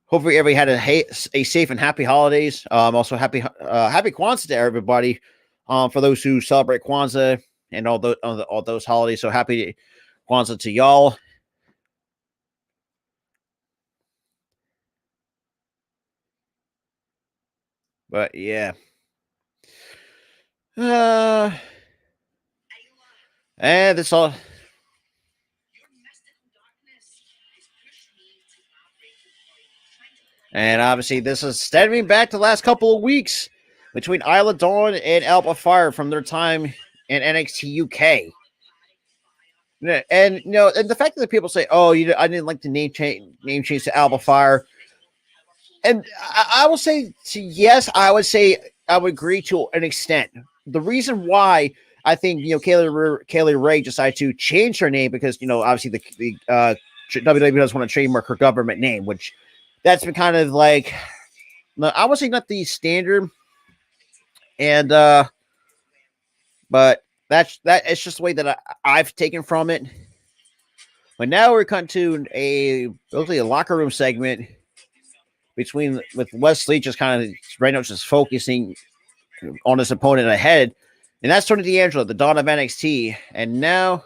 hopefully everybody had a safe and happy holidays. Also happy Kwanzaa to everybody. For those who celebrate Kwanzaa and all those holidays, so happy Kwanzaa to y'all. But yeah. And that's all. And obviously, this is stemming back to the last couple of weeks between Isla Dawn and Alba Fire from their time in NXT UK. And and the fact that people say, "Oh, I didn't like the name change to Alba Fire," and I will say, yes, I would say I would agree to an extent. The reason why I think Kaylee Ray decided to change her name because obviously the WWE doesn't want to trademark her government name, which that's been kind of like I would say not the standard, and but it's just the way that I've taken from it. But now we're coming to mostly a locker room segment with Wesley just kind of right now just focusing on his opponent ahead, and that's Tony D'Angelo, the Dawn of NXT, and now.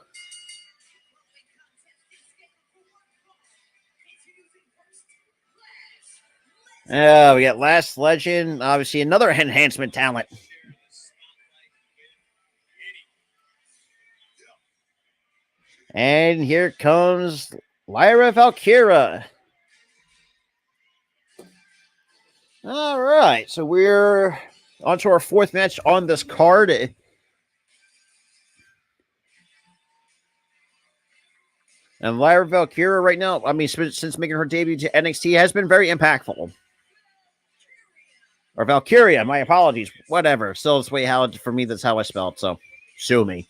We got Last Legend, obviously another enhancement talent. And here comes Lyra Valkyra. All right, so we're on to our fourth match on this card. And Lyra Valkyra right now, I mean, since making her debut to NXT, has been very impactful. Or Valkyria, my apologies. Whatever. Still, it's way how for me, that's how I spell it, so sue me.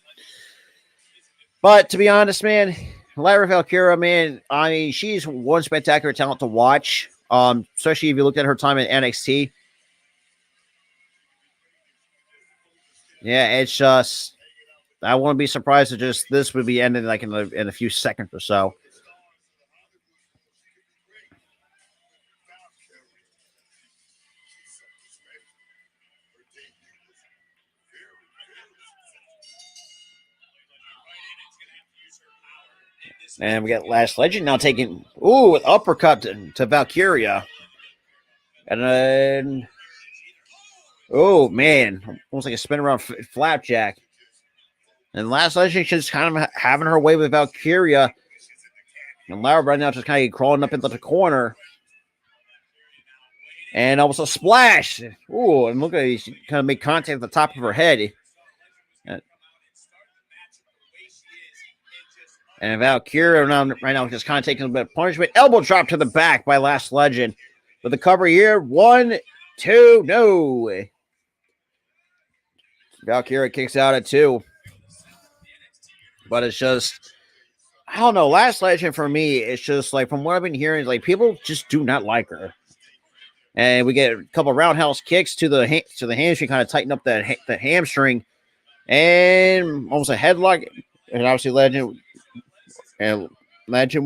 But to be honest, man, Lyra Valkyra, man, I mean, she's one spectacular talent to watch. Especially if you looked at her time in NXT. Yeah, it's just I wouldn't be surprised if just this would be ending like in a few seconds or so. And we got Last Legend now taking an uppercut to Valkyria. And then man, almost like a spin around flapjack. And Last Legend just kind of having her way with Valkyria. And Lyra right now just kind of crawling up into the corner. And almost a splash. Ooh, and look at it. She kind of made contact at the top of her head. And Valkyria right now just kind of taking a bit of punishment. Elbow drop to the back by Last Legend. With the cover here. 1, 2, no. Valkyria kicks out at 2. But it's just, I don't know. Last Legend for me, it's just like from what I've been hearing, like people just do not like her. And we get a couple of roundhouse kicks to the hamstring, kind of tighten up the hamstring, and almost a headlock. And obviously, Legend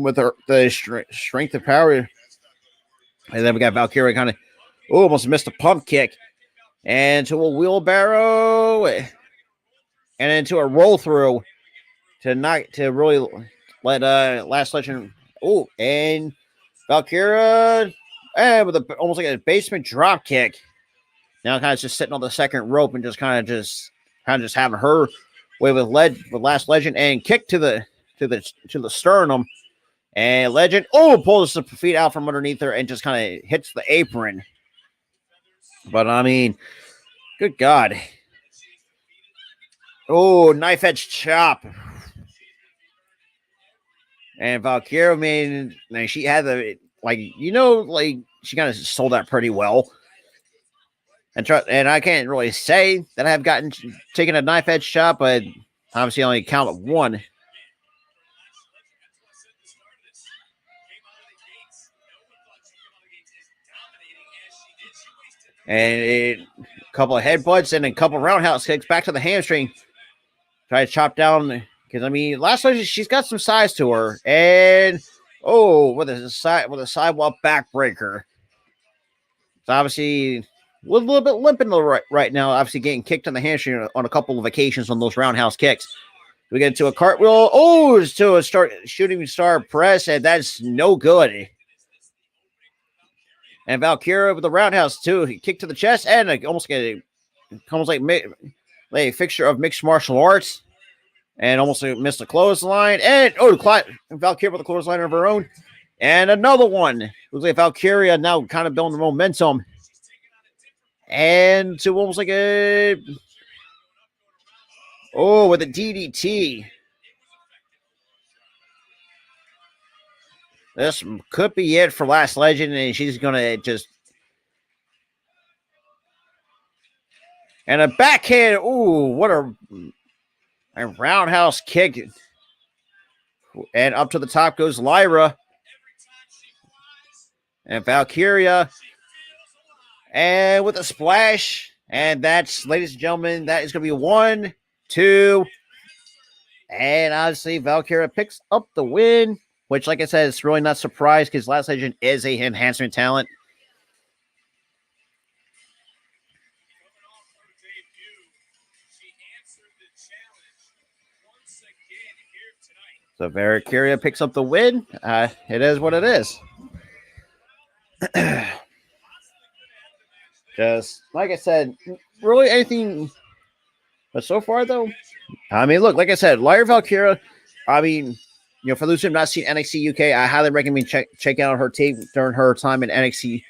with the strength of power. And then we got Valkyria kind of almost missed a pump kick, and to a wheelbarrow, and into a roll through to really let Last Legend. Oh, and Valkyria. And with almost like a basement drop kick. Now kind of just sitting on the second rope and just kind of having her way with Last Legend and kick to the sternum. And Legend pulls the feet out from underneath her and just kind of hits the apron. But I mean, good God. Oh, knife edge chop. And Valkyria, man, she had the she kind of sold that pretty well. And I can't really say that I have taken a knife edge shot, but obviously only count of 1. And a couple of headbutts and a couple of roundhouse kicks back to the hamstring. Try to chop down because I mean, Last Legend, she's got some size to her, and with a sidewalk backbreaker. It's obviously a little bit limping right now. Obviously, getting kicked on the hamstring on a couple of occasions on those roundhouse kicks. We get into a cartwheel. To a shooting star press, and that's no good. And Valkyria with the roundhouse too. He kicked to the chest, and almost like a fixture of mixed martial arts. And almost missed a clothesline. And Valkyria with a clothesline of her own. And another one. Looks like Valkyria now kind of building momentum. And to almost like with a DDT. This could be it for Last Legend. And she's going to just. And a backhand. What a roundhouse kick. And up to the top goes Lyra. And Valkyria. And with a splash. And that's, ladies and gentlemen, that is going to be 1, 2. And obviously, Valkyria picks up the win. Which, like I said, it's really not surprised because Last Legend is a enhancement talent. So Valkyria picks up the win. It is what it is. Just like I said, really anything. But so far, though, I mean, look, like I said, Lyra Valkyria. I mean, for those who have not seen NXT UK, I highly recommend check out her tape during her time in NXT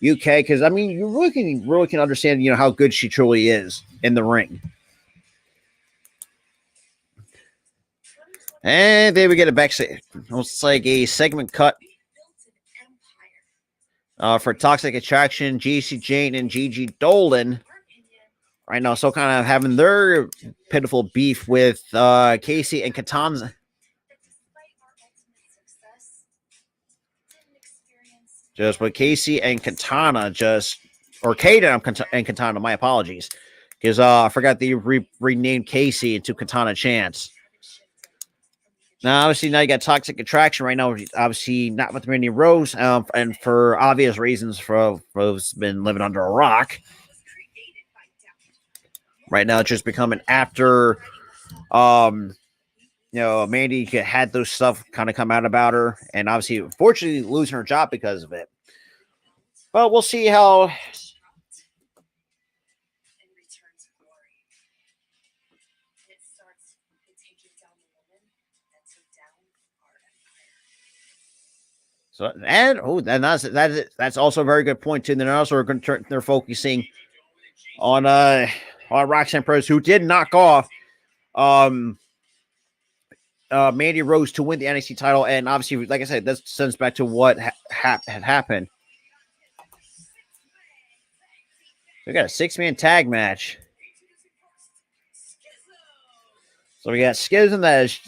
UK because I mean, you really can understand how good she truly is in the ring. And there we get it backstage. Looks like a segment cut for Toxic Attraction, GC Jane and Gigi Dolan. Right now, still kind of having their pitiful beef with Casey and Katana. Just with Casey and Katana, or Kata and Katana, my apologies. Because I forgot they renamed Casey into Katana Chance. Now, obviously, now you got Toxic Attraction right now. Obviously, not with Mandy Rose, and for obvious reasons, for Rose been living under a rock. Right now, it's just becoming after, Mandy had those stuff kind of come out about her, and obviously, unfortunately, losing her job because of it. But we'll see how. So and that's also a very good point too. Then also they're focusing on Roxanne Perez, who did knock off Mandy Rose to win the NXT title, and obviously, like I said, that sends back to what had happened. We got a 6-man tag match. So we got Schism that is.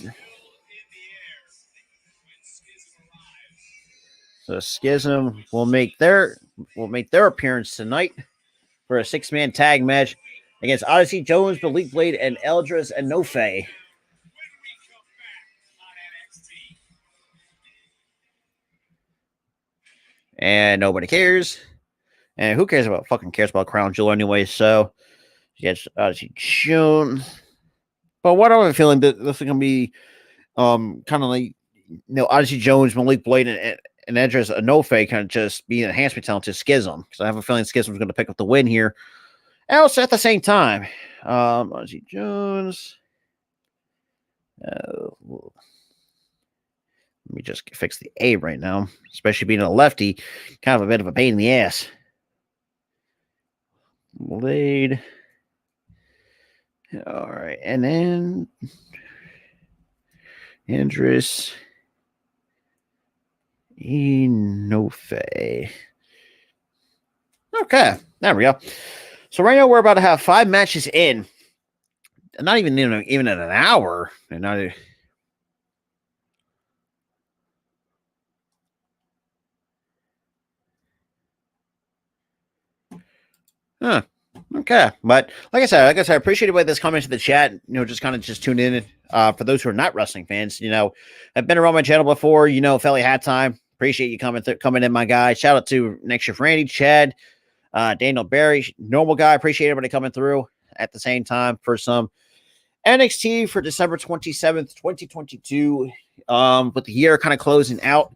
So Schism will make their appearance tonight for a 6-man tag match against Odyssey Jones, Malik Blade, and Eldris Enofe. And nobody cares. And who cares about Crown Jewel anyway? So yes, Odyssey Jones. But what am I feeling that this is gonna be kind of like Odyssey Jones, Malik Blade, and Edris Enofe kind of just be an enhancement talent to Schism. Because I have a feeling Schism is going to pick up the win here. And also at the same time, Odyssey Jones. Let me just fix the A right now. Especially being a lefty, kind of a bit of a pain in the ass. Blade. All right. And then Andres Enofe. Okay, there we go. So right now we're about to have 5 matches in. Not even in an hour. And not. Huh. Okay, but like I said, I appreciate everybody that's coming to the chat. Just tune in. For those who are not wrestling fans, I've been around my channel before. Felly Hat Time. Appreciate you coming in, my guy. Shout out to Next Shift Randy, Chad, Daniel Barry, Normal Guy. Appreciate everybody coming through at the same time for some NXT for December 27th, 2022. With the year kind of closing out.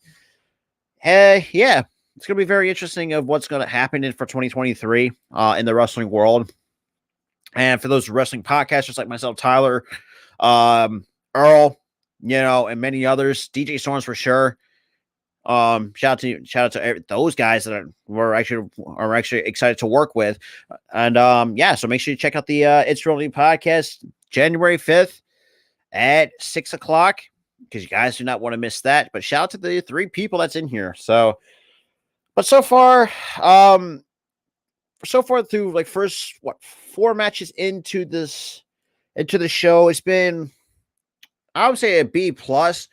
Yeah. It's going to be very interesting of what's going to happen for 2023 in the wrestling world. And for those wrestling podcasters like myself, Tyler, Earl, and many others, DJ Storms for sure. Shout out to those guys that are actually excited to work with. And so make sure you check out the It's Really podcast January 5th at 6:00 because you guys do not want to miss that. But shout out to the 3 people that's in here. But so far through like first 4 matches into the show, it's been, I would say, a B plus.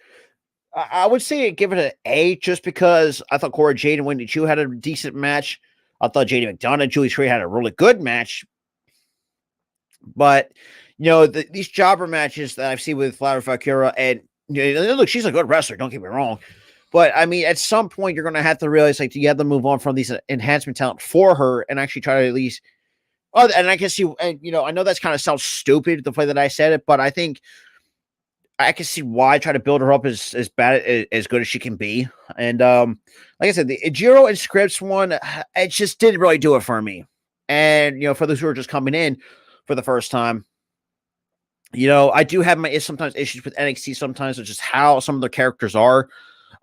I would say give it an A just because I thought Cora Jade and Wendy Chu had a decent match. I thought JD McDonough and Julie Trey had a really good match. But these jobber matches that I've seen with Lyra Valkyria, and look, she's a good wrestler. Don't get me wrong. But, I mean, at some point, you're going to have to realize, you have to move on from these enhancement talent for her and actually try to at least – and I can see – and, I know that's kind of sounds stupid the way that I said it, but I think I can see why try to build her up as good as she can be. And, like I said, the Ejiro and Scripps one, it just didn't really do it for me. And, for those who are just coming in for the first time, I do have my sometimes issues with NXT sometimes, with just how some of their characters are.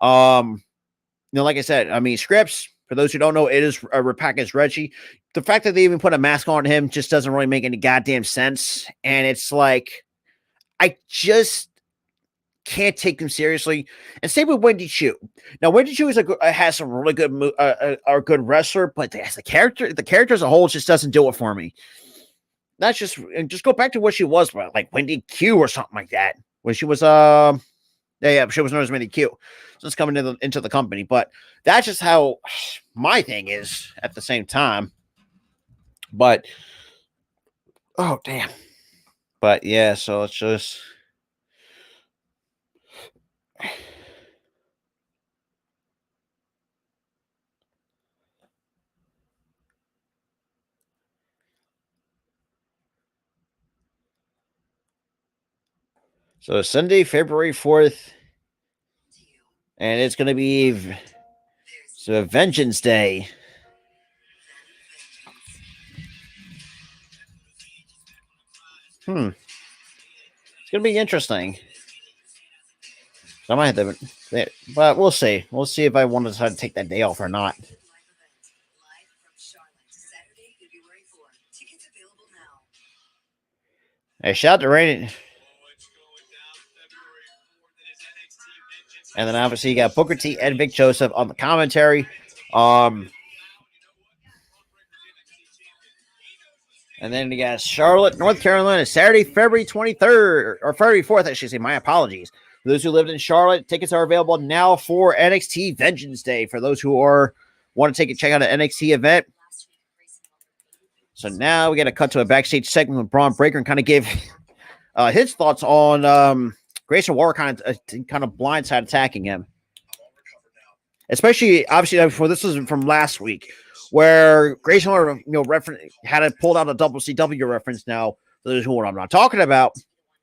Like I said, Scripps, for those who don't know, it is a repackaged Reggie. The fact that they even put a mask on him just doesn't really make any goddamn sense. And it's like, I just can't take them seriously. And same with Wendy Chu. Now, Wendy Chu has some really good, a good wrestler, but as the character as a whole just doesn't do it for me. That's just go back to what she was, like Wendy Q or something like that, when she was she was known as Wendy Q. So it's coming into the company, but that's just how my thing is at the same time. But oh damn. But yeah, so it's just so Sunday, February 4th, and it's going to be Vengeance Day. It's going to be interesting. So I might have to, but we'll see. We'll see if I want to try to take that day off or not. Hey, shout out to Raiden. And then obviously you got Booker T and Vic Joseph on the commentary. And then you got Charlotte, North Carolina, Saturday, February 23rd, or February 4th, I should say. My apologies. For those who lived in Charlotte, tickets are available now for NXT Vengeance Day. For those who want to check out an NXT event. So now we got to cut to a backstage segment with Braun Breaker and kind of give his thoughts on Grayson Waller kind of blindside attacking him. Especially, obviously, this is from last week, where Grayson Waller, had it pulled out a WCW reference. Now, for those who I'm not talking about,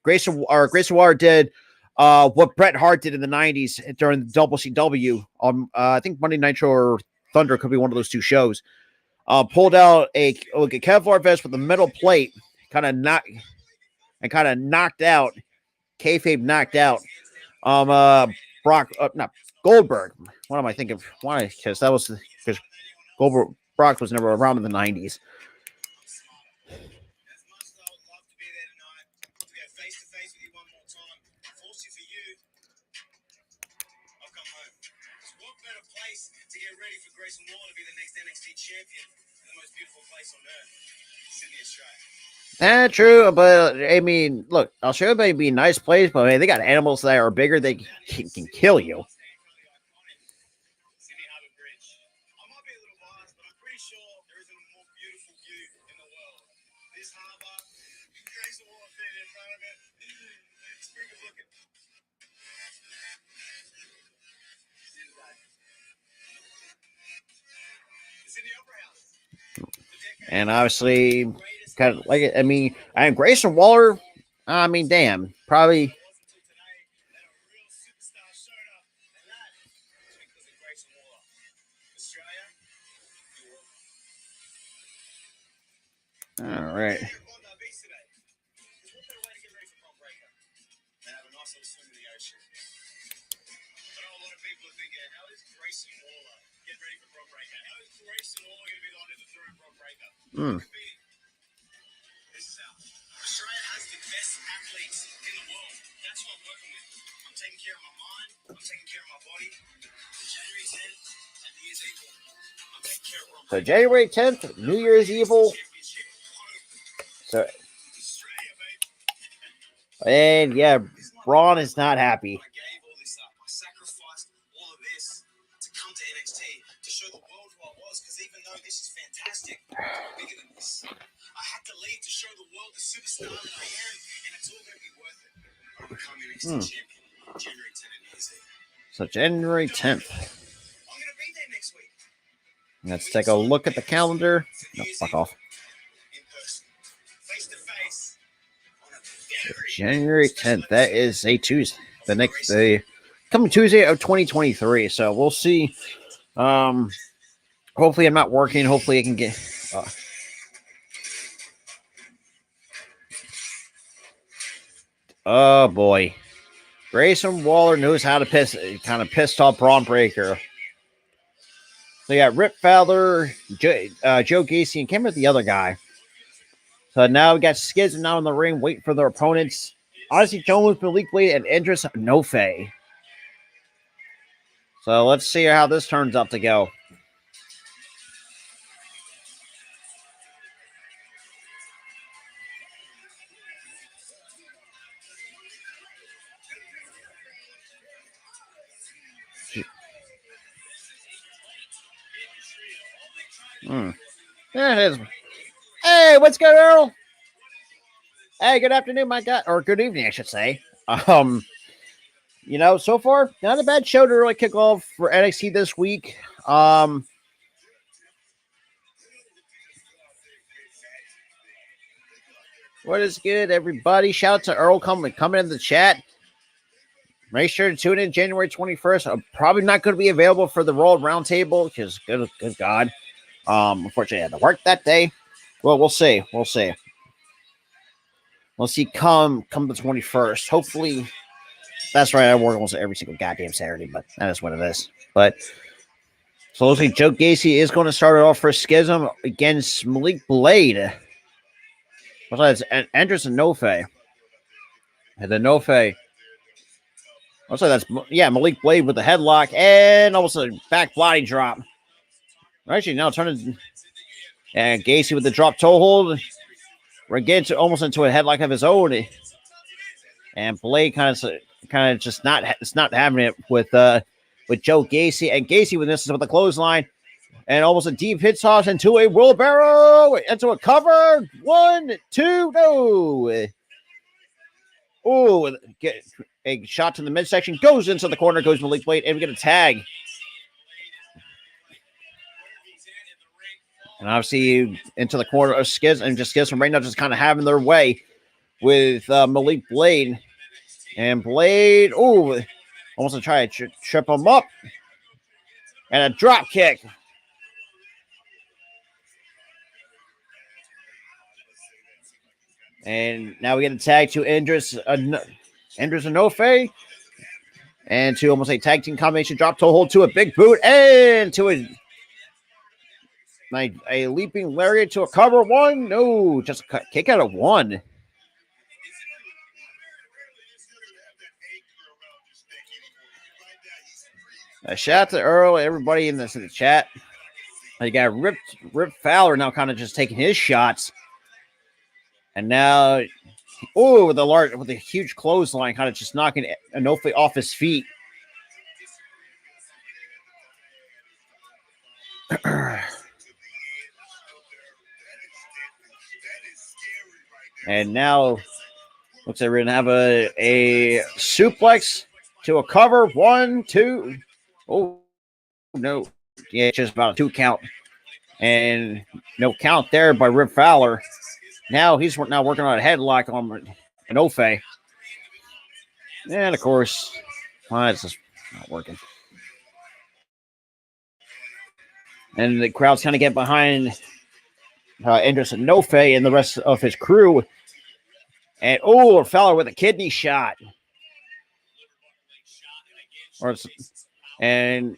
Grayson Waller did what Bret Hart did in the 90s during WCW on, I think Monday Nitro or Thunder, could be one of those two shows. Pulled out a Kevlar vest with a metal plate, kind of knocked out, kayfabe knocked out, Goldberg. What am I thinking? Why? Because Brock was never around in the 90s. Grayson Waller to be the next NXT champion in the most beautiful place on earth, Sydney, Australia. True, but look, Australia may be a nice place, but they got animals that are bigger. They can kill you. Sydney Harbour Bridge. I might be a little biased, but I'm pretty sure there isn't a more beautiful view in the world. This harbour, Grayson Waller standing in front of it. It's pretty good looking. And obviously, kind of like Grayson Waller. Damn, probably. All right. Australia has the best athletes in the world. That's what I'm working with. I'm taking care of my mind. I'm taking care of my body. January 10th and New Year's Evil. I'm taking care of So January 10th, New Year's Evil. So, and yeah, Braun is not happy. I sacrificed all of this to come to NXT to show the world who I was, because even though this is fantastic, I'm bigger than this. I had to leave to show the world the superstar that I am, and it's all going to be worth it. I'm becoming NXT champion January 10th and New Year's Eve. So January 10th. I'm going to be there next week. Let's take a look at the calendar. No, fuck off. In person, face to face, on a very January 10th. That is a Tuesday. The next day, coming Tuesday of 2023. So we'll see. Hopefully I'm not working. Hopefully I can get. Oh boy. Grayson Waller knows how to kind of pissed off Braun Breaker. So you got Rip Fowler, Joe Gacy, and came with the other guy. So now we got Skids now in the ring, waiting for their opponents. Odyssey Jones, Malik Blade, and Idris Nofe. So let's see how this turns out to go. There it is. Hey, what's good, Earl? Hey, good afternoon, my guy, or good evening, I should say. So far, not a bad show to really kick off for NXT this week. What is good, everybody? Shout out to Earl coming in the chat. Make sure to tune in January 21st. I'm probably not going to be available for the World Roundtable because, good God. Unfortunately, I had to work that day. Well, we'll see. We'll see. We'll see come the 21st. Hopefully, that's right. I work almost every single goddamn Saturday, but that is what it is. But so looks like Joe Gacy is going to start it off for Schism against Malik Blade. Besides, Andres and Nofe. And then Nofe. Also, that's Malik Blade with the headlock and almost a back body drop. Actually, now turning and Gacy with the drop toe hold. We're getting almost into a headlock of his own, and Blade kind of just not having it with Joe Gacy, and Gacy with this with the clothesline, and almost a deep hit toss into a wheelbarrow into a cover. 1, 2, no. Oh, get a shot to the midsection, goes into the corner, goes Malik Blade, and we get a tag. And obviously into the corner of Schism, and just Schism right now just kind of having their way with Malik Blade. And Blade, almost to try to trip him up. And a drop kick. And now we get a tag to Idris and Nofe. And to almost a tag team combination drop toe hold to a big boot and to a leaping lariat to a cover. 1. No, just a kick out of 1. A shout out to Earl, everybody in the chat. You got Rip Fowler now kind of just taking his shots. And now, with a huge clothesline, kind of just knocking Anofe off his feet. And now, looks like we're going to have a suplex to a cover. 1, 2. Oh, no. Yeah, just about a 2 count. And no count there by Rip Fowler. Now he's working on a headlock on Anofe. And, of course, it's just not working. And the crowd's kind of get behind Idris Nofe and the rest of his crew. And a Fowler with a kidney shot. And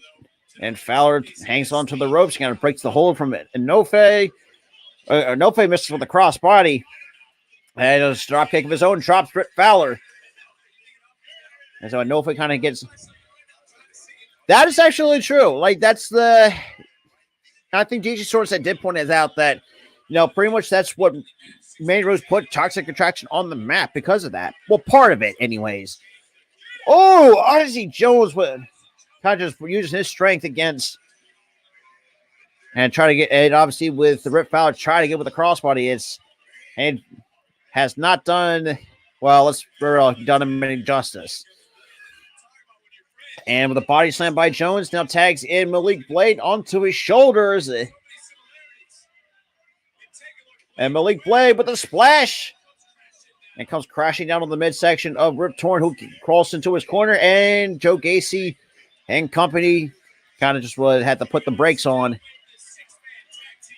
Fowler hangs onto the ropes, kind of breaks the hold from Nofe. Nofe misses with a crossbody. And a drop kick of his own, drops Rip Fowler. And so Nofe kind of gets. That is actually true. Like, that's the. I think DJ Source did point it out that, pretty much that's what Mandy Rose put Toxic Attraction on the map because of that. Well, part of it, anyways. Odyssey Jones would kind of just using his strength against and try to get, and obviously with the Rip Fowler, try to get with the crossbody. And has not done, done him any justice. And with a body slam by Jones, now tags in Malik Blade onto his shoulders. And Malik Blade with a splash. And comes crashing down on the midsection of Rip Torn, who crawls into his corner. And Joe Gacy and company kind of just had to put the brakes on.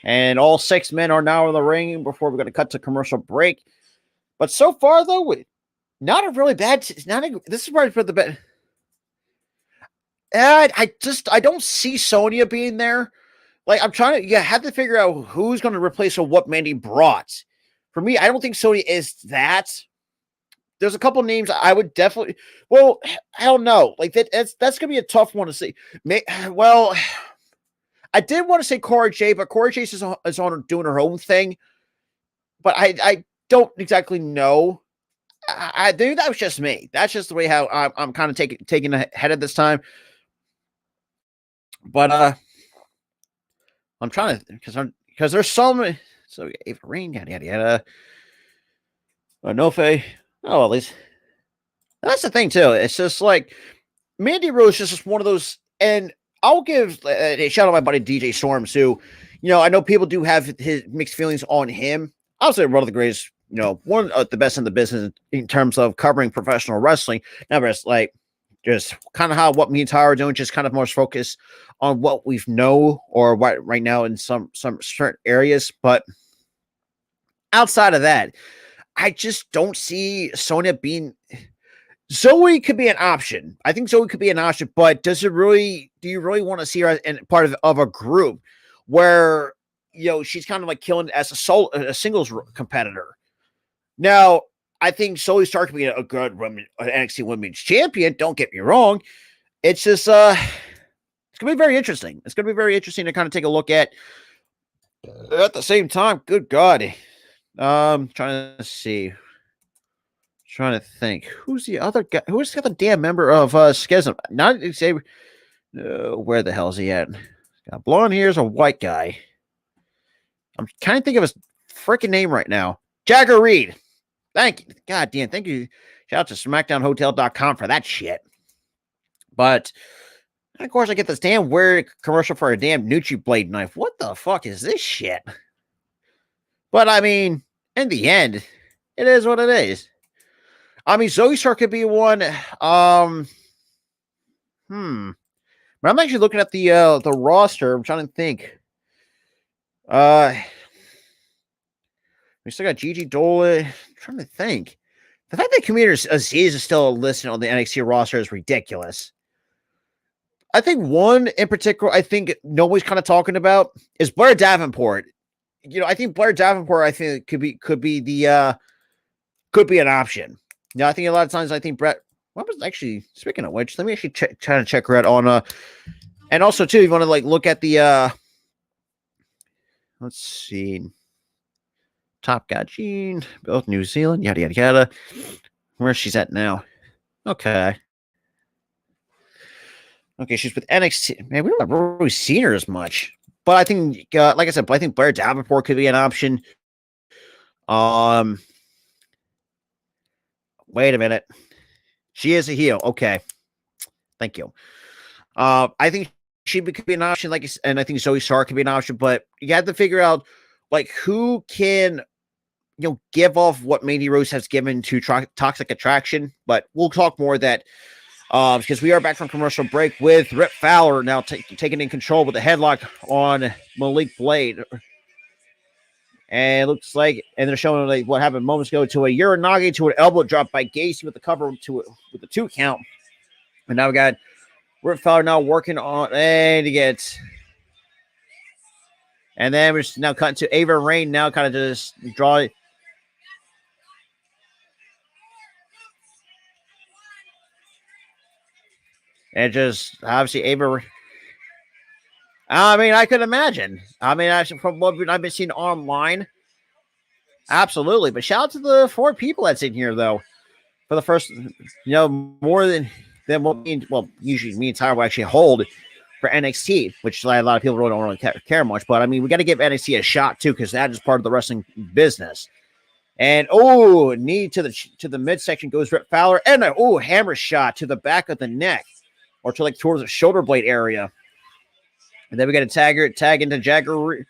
And all 6 men are now in the ring before we're going to cut to commercial break. But so far, though, Not a really bad. This is probably for the best. I don't see Sonya being there. Like, I'm trying to, you have to figure out who's going to replace what Mandy brought. For me, I don't think Sonya is that. There's a couple names I would definitely. Well, I don't know. Like that's going to be a tough one to see. Well, I did want to say Cora Jade, but Cora Jade is on doing her own thing. But I don't exactly know. I think that was just me. That's just the way how I'm kind of taking ahead of this time. But I'm trying to because there's some. So Ava Rain, yada yada yada. Nofe. Oh, at least that's the thing too. It's just like Mandy Rose is just one of those, and I'll give a shout out to my buddy DJ Storms, who, I know people do have his mixed feelings on him. I'll say one of the greatest, one of the best in the business in terms of covering professional wrestling. Never like just kind of what me and Tyler are doing, just kind of more focus on what we know or what right now in some certain areas. But outside of that, I just don't see Sonya being. Zoe could be an option. I think Zoe could be an option, but do you really want to see her in part of a group where, she's kind of like killing as a singles competitor? Now, I think Zoe Stark could be a good NXT Women's Champion. Don't get me wrong. It's just, it's going to be very interesting. It's going to be very interesting to kind of take a look at. At the same time, good God. Trying to see. Trying to think. Who's the other guy? Who's the other damn member of Schism? Not Xavier. Where the hell is he at? Got blonde hair, is a white guy. I'm trying to think of his freaking name right now. Jagger Reed. Thank you. God damn. Thank you. Shout out to SmackDownHotel.com for that shit. But of course, I get this damn weird commercial for a damn Nucci blade knife. What the fuck is this shit? But I mean, in the end, it is what it is. I mean, Zoe Stark could be one. But I'm actually looking at the roster. I'm trying to think. We still got Gigi Dolan. I'm trying to think. The fact that Commander Aziz is still listed on the NXT roster is ridiculous. I think one in particular, I think nobody's kind of talking about is Blair Davenport. I think Blair Davenport, I think could be an option. I think a lot of times I think Brett. What was actually speaking of which? Let me actually try to check her out on. And also too, you want to look at the. Let's see. Top Guy Jean, both New Zealand, yada yada yada. Where's she's at now? Okay, she's with NXT. Man, we don't really seen her as much. But I think, like I said, I think Blair Davenport could be an option. Wait a minute. She is a heel. Okay. Thank you. I think she could be an option, and I think Zoe Stark could be an option, but you have to figure out, who can, give off what Mandy Rose has given to Toxic Attraction. But we'll talk more of that. Because we are back from commercial break with Rip Fowler now taking in control with the headlock on Malik Blade. And it looks like, and they're showing what happened moments ago to a Uranagi to an elbow drop by Gacy with the cover with the 2 count. And now we got Rip Fowler now working on, and he gets. And then we're now cutting to Ava Rain now kind of just draw it. And just obviously Ava. I mean, I could imagine. I mean, actually, from what I've been seeing online, absolutely. But shout out to the 4 people that's in here, though, for the first, more than what usually me and Tyler will actually hold for NXT, which a lot of people really don't really care much. But I mean, we got to give NXT a shot too, because that is part of the wrestling business. And knee to the midsection goes Rip Fowler, and hammer shot to the back of the neck. Or towards the shoulder blade area. And then we got a tag into Jagger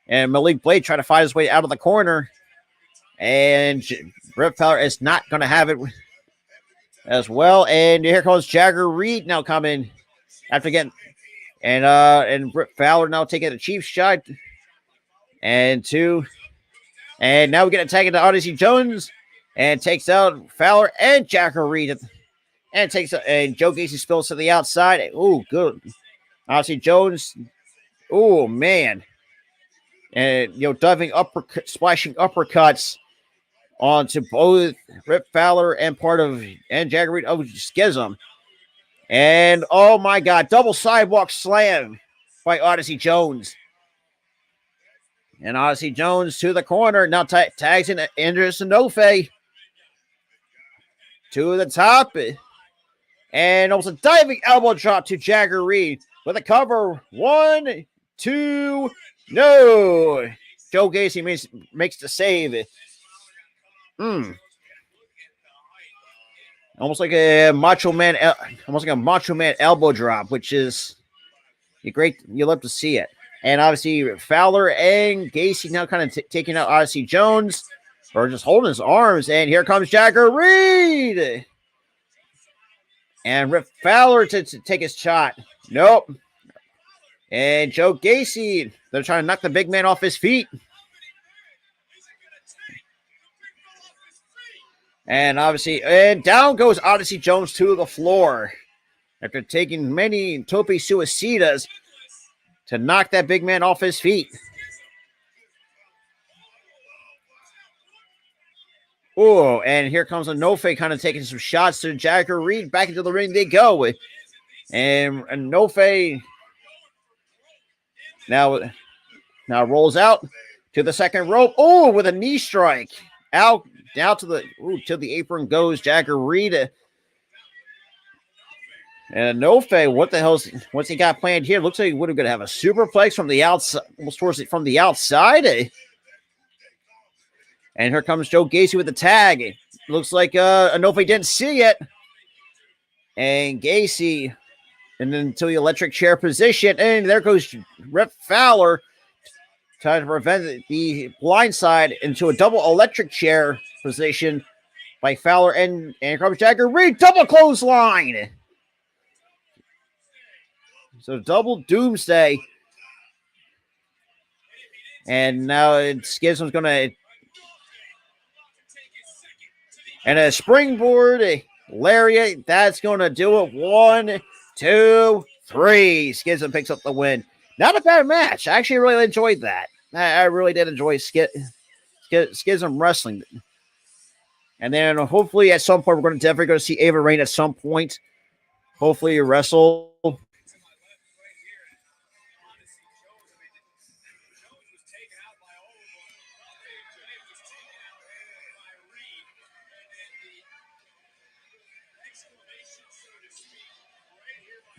and Malik Blade trying to fight his way out of the corner. And Rip Fowler is not going to have it as well. And here comes Jagger Reed now coming after getting. And Rip Fowler now taking a cheap shot. And 2. And now we get a tag into Odyssey Jones. and takes out Fowler and Jagger Reed. And Joe Gacy spills to the outside. Ooh, good. Obviously, Jones. Oh, man. And, diving splashing uppercuts onto both Rip Fowler and Jagger Reed of Schism. And, oh, my God, double sidewalk slam by Odyssey Jones. And Odyssey Jones to the corner. Now tags in Anderson Nofe to the top. And also diving elbow drop to Jagger Reed with a cover. 1, 2, no. Joe Gacy makes the save. Almost like a Macho Man elbow drop, which is great. You love to see it. And obviously Fowler and Gacy now kind of taking out Odyssey Jones, or just holding his arms. And here comes Jagger Reed. And Rip Fowler to take his shot. Nope. And Joe Gacy, they're trying to knock the big man off his feet. And obviously, and down goes Odyssey Jones to the floor after taking many tope suicidas to knock that big man off his feet. Oh, and here comes Nofe kind of taking some shots to Jagger Reed. Back into the ring they go. And Nofe now rolls out to the second rope. Oh, with a knee strike. Out down to the apron goes Jagger Reed. And Nofe, what's he got planned here? Looks like he would have going to have a superplex from the outside, almost from the outside. And here comes Joe Gacy with the tag. Looks like Nofe didn't see it. And Gacy, and then to the electric chair position. And there goes Rip Fowler, trying to prevent the blindside into a double electric chair position by Fowler. And here comes Jagger Reed, double clothesline. So double doomsday. And now Schism's going to... And a springboard, a lariat, that's going to do it. 1, 2, 3. Schism picks up the win. Not a bad match. I actually really enjoyed that. I really did enjoy Schism wrestling. And then hopefully at some point, we're definitely going to see Ava Raine at some point. Hopefully wrestle.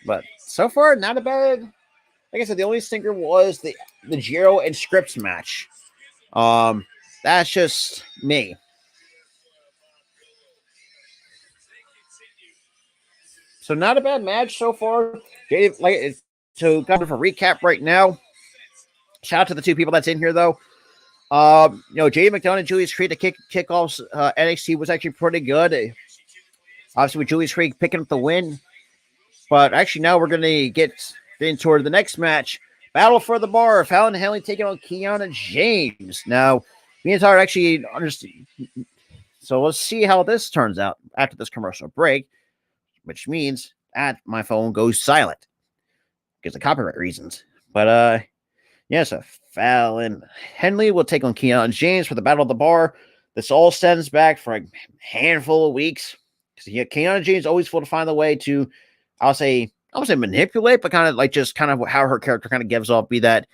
But so far, not a bad. Like I said, the only stinker was the Jiro and Scripps match. That's just me. So not a bad match so far. So kind of a recap right now. Shout out to the two people that's in here though. JD McDonough and Julius Creed to kick off NXT was actually pretty good. Obviously with Julius Creed picking up the win. But actually now we're going to get toward the next match. Battle for the Bar. Fallon Henley taking on Kiana James. Now, me and Tyler actually understand. So let's see how this turns out after this commercial break, which means that my phone goes silent because of copyright reasons. But, so Fallon Henley will take on Kiana James for the Battle of the Bar. This all stems back for a handful of weeks. Because Kiana James always able to find the way to, I would say manipulate, but kind of how her character kind of gives off, be that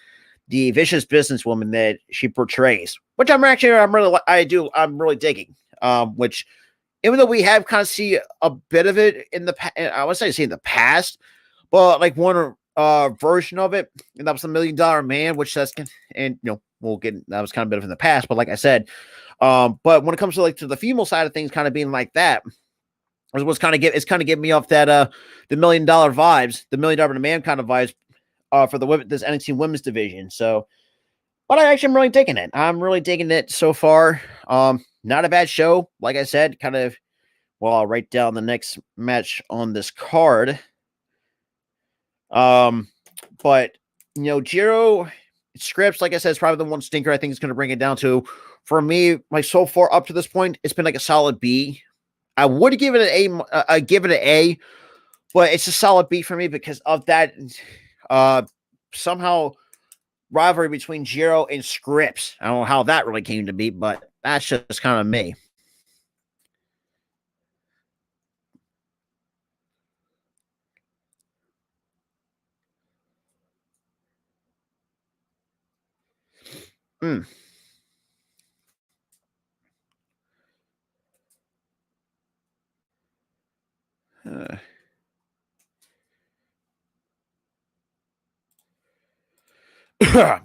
the vicious businesswoman that she portrays, which I'm really digging. Which, even though we have kind of see a bit of it in I would say in the past, but like one version of it, and that was the $1 Million Man, which that was kind of a bit of in the past. But like I said, but when it comes to the female side of things, kind of being like that. It's kind of giving me off that the $1 Million vibes, the $1 Million Man kind of vibes for this NXT Women's division. So, but I actually am really digging it. I'm really digging it so far. Not a bad show, like I said. I'll write down the next match on this card. But Jiro Scripps, like I said, is probably the one stinker I think is going to bring it down to for me, like so far up to this point, it's been like a solid B. I would give it an A. I give it an A, but it's a solid B for me because of that. Somehow rivalry between Jiro and Scripps. I don't know how that really came to be, but that's just kind of me. Mm.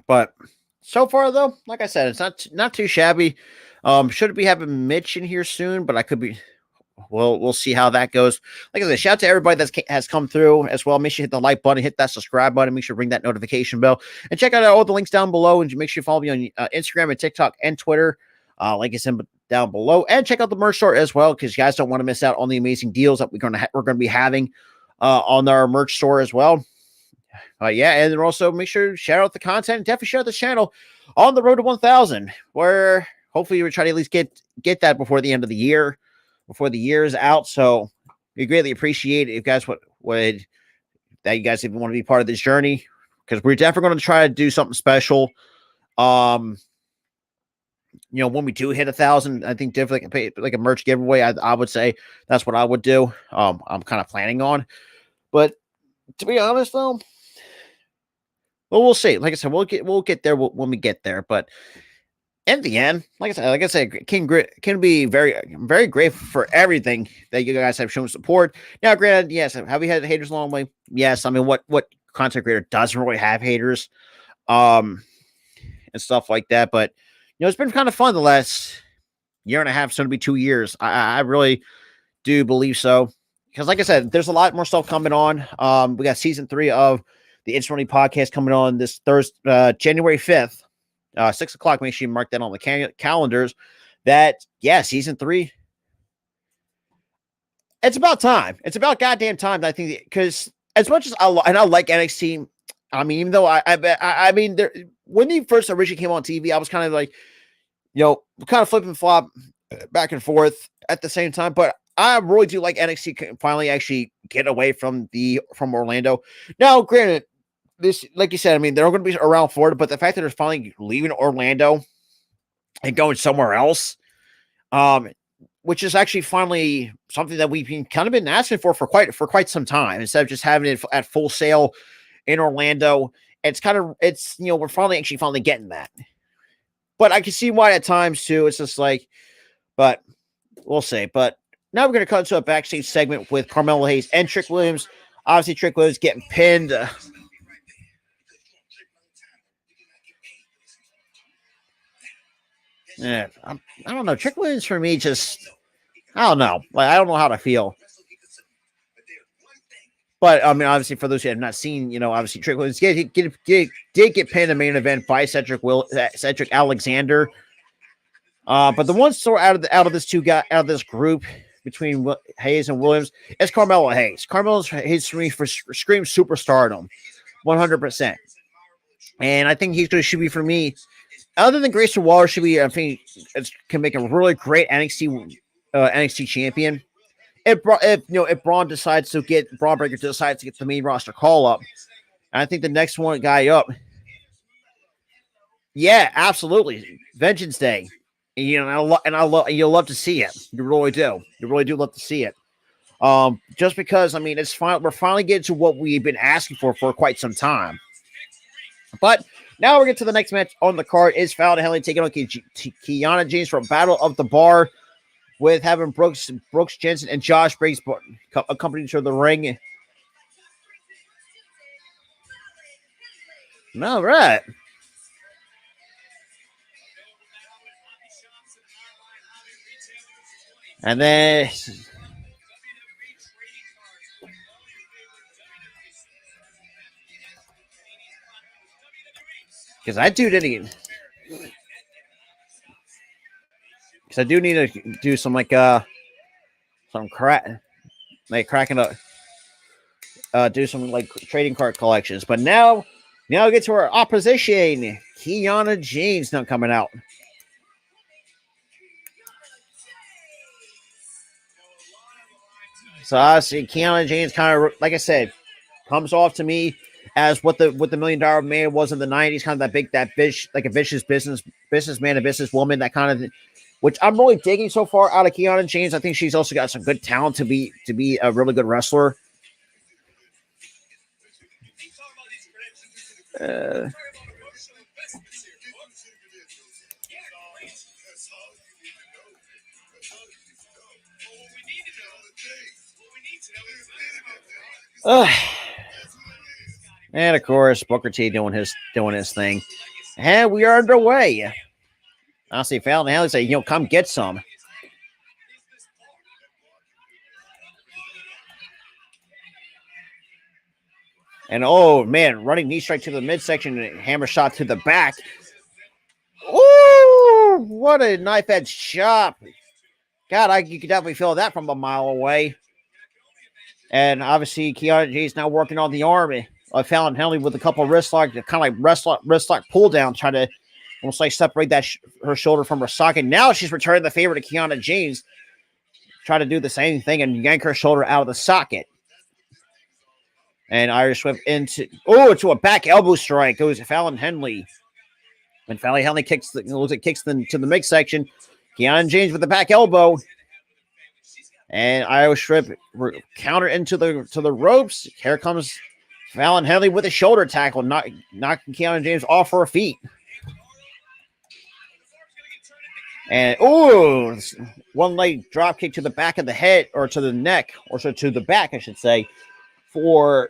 But so far, though, like I said, it's not too shabby. Should be having Mitch in here soon, but I could be. Well, we'll see how that goes. Like I said, shout out to everybody that has come through as well. Make sure you hit the like button, hit that subscribe button, make sure to ring that notification bell, and check out all the links down below. And make sure you follow me on Instagram and TikTok and Twitter. Link is in down below, and check out the merch store as well because you guys don't want to miss out on the amazing deals that we're going to be having on our merch store as well. Yeah, and then also make sure to shout out the content and definitely share out the channel on the road to 1,000, where hopefully we try to at least get that before the end of the year. Before the year is out. So we greatly appreciate it if you guys would that you guys even want to be part of this journey, because we're definitely going to try to do something special. When we do hit 1,000, I think definitely like a merch giveaway. I would say that's what I would do. I'm kind of planning on, but to be honest though, well, we'll see. Like I said, we'll get there when we get there, but in the end, like I said, can be very, very grateful for everything that you guys have shown support. Now, granted, yes, have we had haters along the way? Yes. I mean, what content creator doesn't really have haters, and stuff like that? But it's been kind of fun the last year and a half, soon to be 2 years. I really do believe so, because, like I said, there's a lot more stuff coming on. We got season 3 of the It's Running podcast coming on this Thursday, January 5th. 6 o'clock. Make sure you mark that on the calendars. Season 3. It's about time. It's about goddamn time. I think because as much as I like NXT, I mean, even though I mean, when he first originally came on TV, I was kind of like, kind of flip and flop back and forth at the same time. But I really do like NXT can finally actually get away from Orlando. Now, granted, this, like you said, I mean, they're going to be around Florida, but the fact that they're finally leaving Orlando and going somewhere else, which is actually finally something that we've been asking for quite some time, instead of just having it at Full Sail in Orlando. We're finally getting that. But I can see why at times too. It's just like, but we'll see. But now we're going to cut into a backstage segment with Carmelo Hayes and Trick Williams. Obviously, Trick Williams getting pinned. Yeah, I don't know. Trick Williams for me, I don't know. Like, I don't know how to feel. But I mean, obviously, for those who have not seen, obviously, Trick Williams did get pinned in the main event by Cedric Alexander. But the one story out of this group between Hayes and Williams is Carmelo Hayes. Carmelo Hayes for me screams superstardom, 100%. And I think should be for me. Other than Grayson Waller, I think can make a really great NXT champion. If Braun Breaker decides to get the main roster call up, I think the next guy up, yeah, absolutely, Vengeance Day, you'll love to see it. You really do love to see it. Just because, I mean, we're finally getting to what we've been asking for quite some time. But now we're getting to the next match on the card. Is Fallon Henley taking on Kiana James for a Battle of the Bar, with having Brooks Jensen and Josh Briggs accompanied to the ring. All right. And then because I do need to do some cracking up, do some trading card collections. But now get to our opposition. Kiana James now coming out. So obviously, Kiana James kind of, like I said, comes off to me as what the $1 Million Man was in the '90s, kind of like a vicious businessman, a businesswoman, that kind of thing, which I'm really digging so far out of Kiana James. I think she's also got some good talent to be a really good wrestler. And of course, Booker T doing his thing, and we are underway. Honestly, Fallon Henley say, come get some. And oh man, running knee strike to the midsection and hammer shot to the back. Ooh, what a knife edge chop. God, you could definitely feel that from a mile away. And obviously, Kiana James now working on the arm of Fallon Henley with a couple of wrist lock, kind of like wrist lock pull down, trying to almost like separate that her shoulder from her socket. Now she's returning the favor to Kiana James, try to do the same thing and yank her shoulder out of the socket. And Irish whip into a back elbow strike goes to Fallon Henley. When Fallon Henley kicks to the midsection, Kiana James with the back elbow. And Irish whip counter into the ropes. Here comes Fallon Henley with a shoulder tackle, knocking Kiana James off her feet. And one leg drop kick to the back of the head, or to the neck, or to the back, I should say, on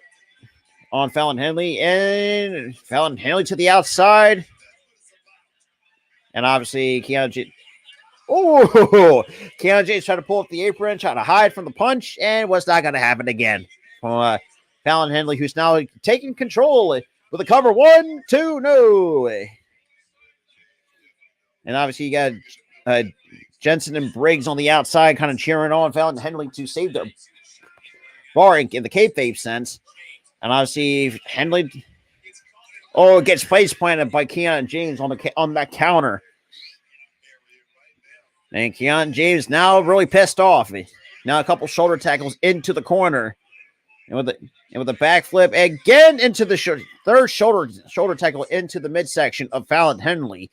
Fallon Henley. And Fallon Henley to the outside. And obviously, Kiana James tried to pull up the apron, trying to hide from the punch, and what's not going to happen again. Fallon Henley, who's now taking control with a cover. 1, 2, no. And obviously, you got Jensen and Briggs on the outside, kind of cheering on Fallon Henley to save their bar in the kayfabe sense. And obviously, Henley gets face planted by Kiana James on that counter. And Kiana James now really pissed off. Now a couple shoulder tackles into the corner. And with a backflip again into the third shoulder tackle into the midsection of Fallon Henley.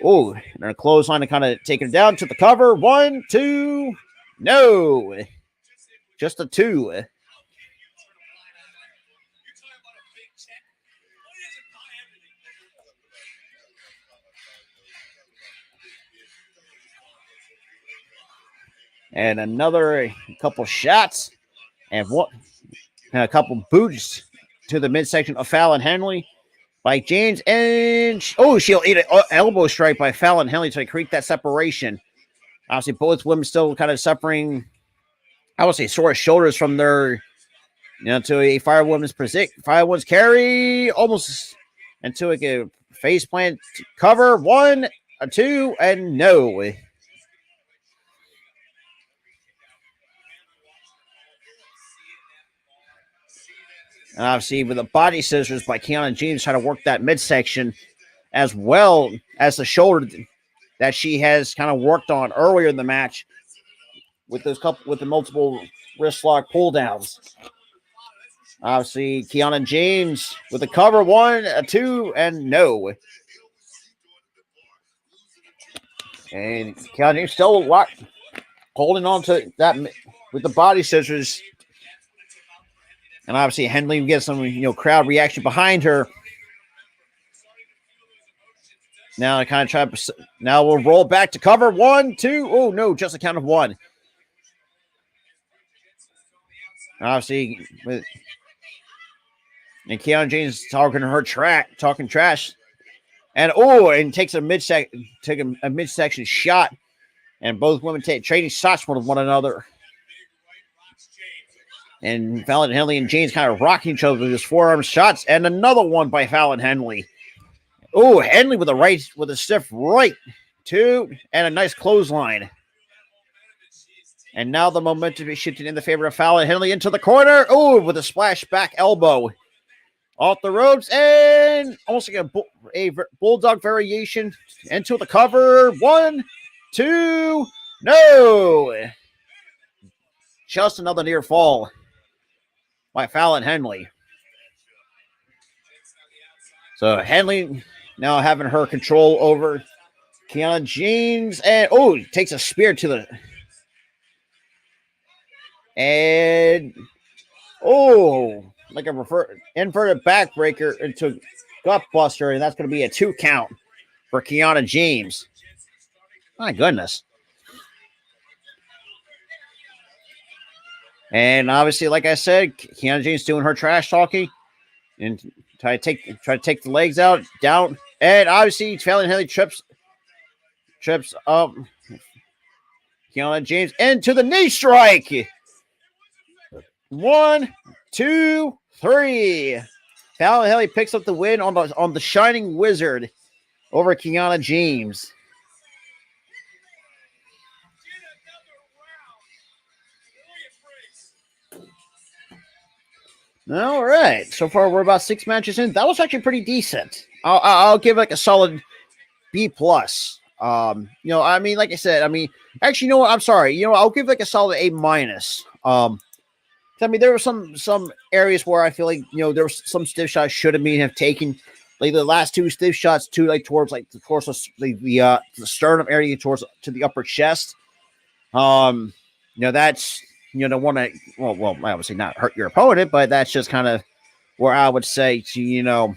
Oh, and a clothesline to kind of take her down to the cover. 1, 2, no. Just a 2. And another couple shots and a couple boots to the midsection of Fallon Henley by James. And she'll eat an elbow strike by Fallon Henley to create that separation. Obviously, both women still kind of suffering, I would say, sore shoulders from their, to a firewoman's carry, almost into a face plant cover. 1, 2, and no. And obviously, with the body scissors by Kiana James, trying to work that midsection as well as the shoulder that she has kind of worked on earlier in the match with the multiple wrist lock pull downs. Obviously, Kiana James with a cover. 1, 2, and no. And Kiana James still holding on to that with the body scissors. And obviously, Henley gets some, crowd reaction behind her. Now I kind of now we'll roll back to cover. 1, 2. Oh no, just a count of 1. Obviously, and Kiana James talking trash, and takes a midsection shot, and both women trading shots with one another. And Fallon Henley and James kind of rocking each other with his forearm shots. And another one by Fallon Henley. Henley with a stiff right, 2, and a nice clothesline. And now the momentum is shifting in the favor of Fallon Henley into the corner. With a splash back elbow off the ropes, and almost like a bulldog variation into the cover. 1, 2, no. just another near fall by Fallon Henley. So Henley now having her control over Kiana James, and takes a spear to the like a inverted backbreaker into Gutbuster, and that's going to be a 2 count for Kiana James. My goodness. And obviously, like I said, Kiana James doing her trash talking and try to take the legs out, down, and obviously Fallon Henley trips up Kiana James into the knee strike. 1, 2, 3. Fallon Henley picks up the win on the Shining Wizard over Kiana James. All right. So far, we're about 6 matches in. That was actually pretty decent. I'll give like a solid B plus. I mean, like I said, actually, you know what? I'm sorry. I'll give like a solid A minus. I mean, there were some areas where I feel like there was some stiff shots should have taken, like the last 2 stiff shots towards the sternum area to the upper chest. That's don't want to well I would say not hurt your opponent, but that's just kind of where I would say to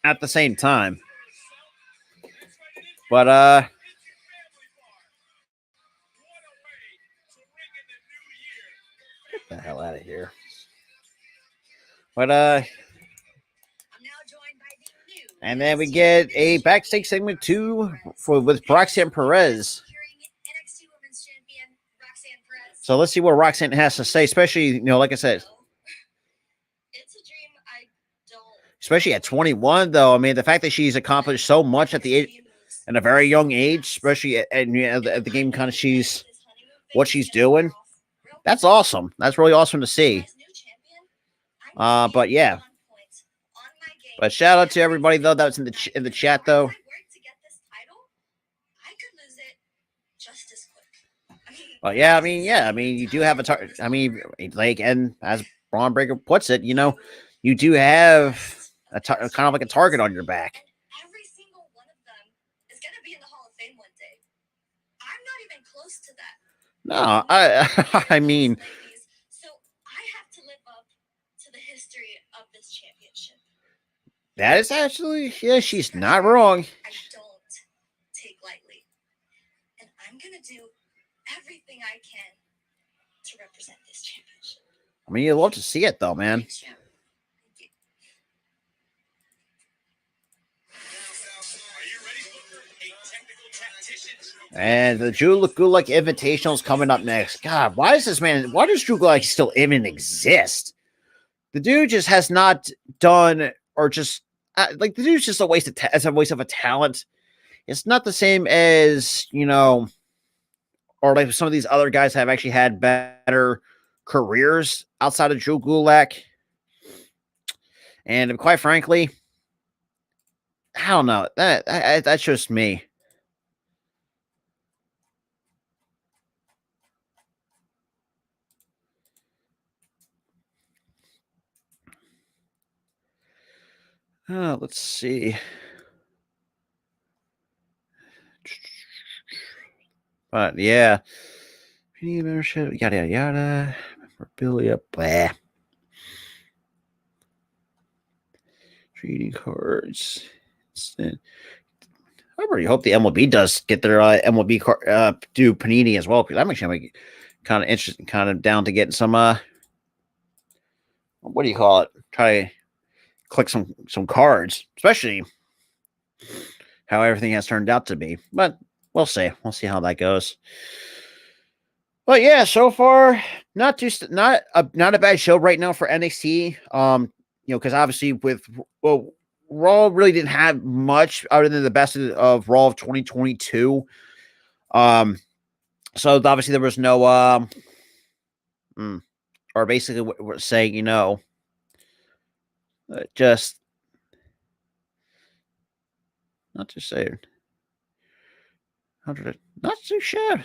at the same time. But get the hell out of here. But and then we get a backstage segment 2 with Roxanne Perez. So let's see what Roxanne has to say, especially, like I said, It's a dream I don't. Especially at 21, though. I mean, the fact that she's accomplished so much at a very young age, especially at the game, kind of what she's doing. That's awesome. That's really awesome to see. But yeah. But shout out to everybody though that was in the chat though. Well, yeah, I mean, you do have a target. I mean, like, and as Braun Breaker puts it, you do have kind of like a target on your back. Every single one of them is going to be in the Hall of Fame one day. I'm not even close to that. No, I mean, so I have to live up to the history of this championship. That is actually, yeah, she's not wrong. I don't take lightly, and I'm going to do everything I can to represent this championship. I mean, you'd love to see it, though, man. And the Drew Gulak Invitational is coming up next. God, why does Drew Gulak still even exist? The dude just has not done, or just, like, the dude's just a waste of a talent. It's not the same as, or like some of these other guys have actually had better careers outside of Drew Gulak. And quite frankly, I don't know. That's just me. Let's see. But yeah, membership, yada yada, memorabilia, blah. Trading cards. I really hope the MLB does get their MLB card, do Panini as well, because I'm actually kind of interested, kind of down to getting some what do you call it? Try to click some cards, especially how everything has turned out to be. But we'll see. We'll see how that goes. But yeah, so far not a bad show right now for NXT. Because obviously Raw really didn't have much other than the best of Raw of 2022. So obviously there was no or basically what we're saying, just not to say not too sure.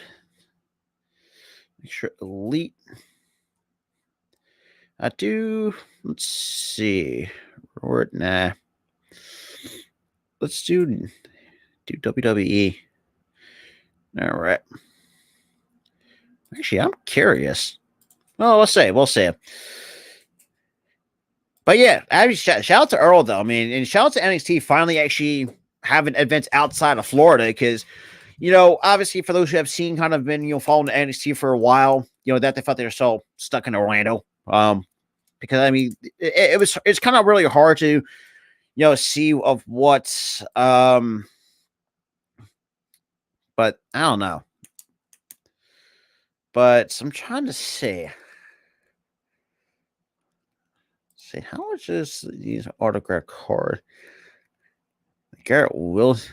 Extra Elite. I do. Let's see. Nah. Let's do WWE. All right. Actually, I'm curious. Well, we'll see. But yeah, shout out to Earl though. I mean, and shout out to NXT finally actually having events outside of Florida because, obviously for those who have seen, kind of been, following the NXT for a while, that they thought they were so stuck in Orlando. Because I mean, it's kind of really hard to, see of what's, but I don't know. But I'm trying to see how much is these autograph card? Garrett Wills.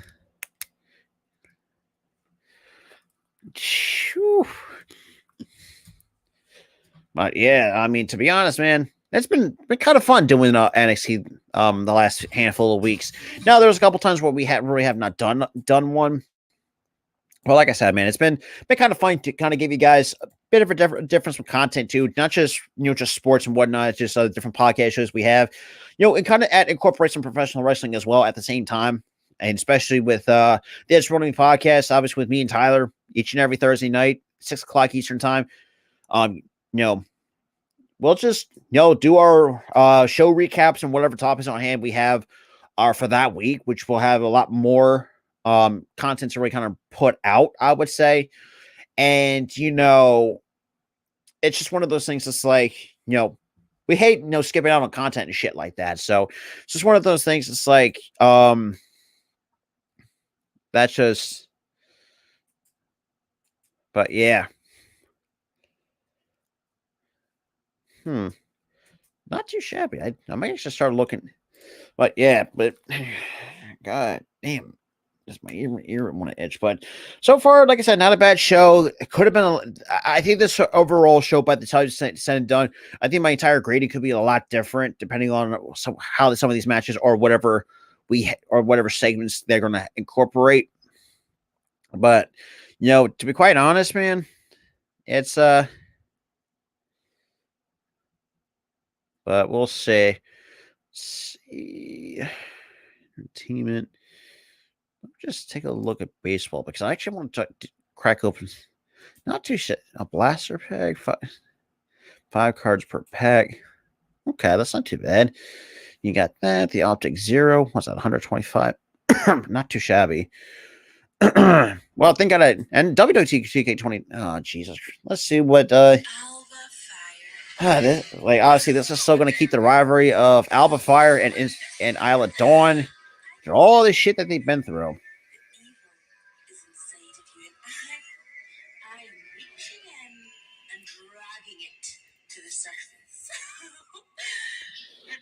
But yeah, I mean, to be honest, man, it's been kind of fun doing NXT the last handful of weeks. Now, there was a couple times where we really have not done one. Well, like I said, man, it's been kind of fun to kind of give you guys a bit of a difference with content too, not just just sports and whatnot, it's just other different podcast shows we have, and kind of incorporate some professional wrestling as well at the same time, and especially with the Edge Running podcast, obviously with me and Tyler each and every Thursday night, 6:00 Eastern time. We'll just do our show recaps and whatever topics on hand we have are for that week, which will have a lot more content to really kind of put out, I would say. And it's just one of those things that's like, we hate skipping out on content and shit like that. So it's just one of those things. It's like that's just, but yeah. Not too shabby. I might actually start looking, but yeah, but god damn, just my ear want to itch. But so far, like I said, not a bad show. It could have been. I think this overall show, by the time it's said and done, I think my entire grading could be a lot different depending on how some of these matches or whatever whatever segments they're going to incorporate. But to be quite honest, man, it's but we'll see. Entertainment. Just take a look at baseball because I actually want to crack open. Not too shit. A blaster pack, five cards per pack. Okay, that's not too bad. You got that. The Optic Zero. What's that? 125. Not too shabby. Well, I think I got and WWT 20. Oh Jesus! Let's see what. Like obviously, this is still going to keep the rivalry of Alba Fire and Isla Dawn. After all this shit that they've been through.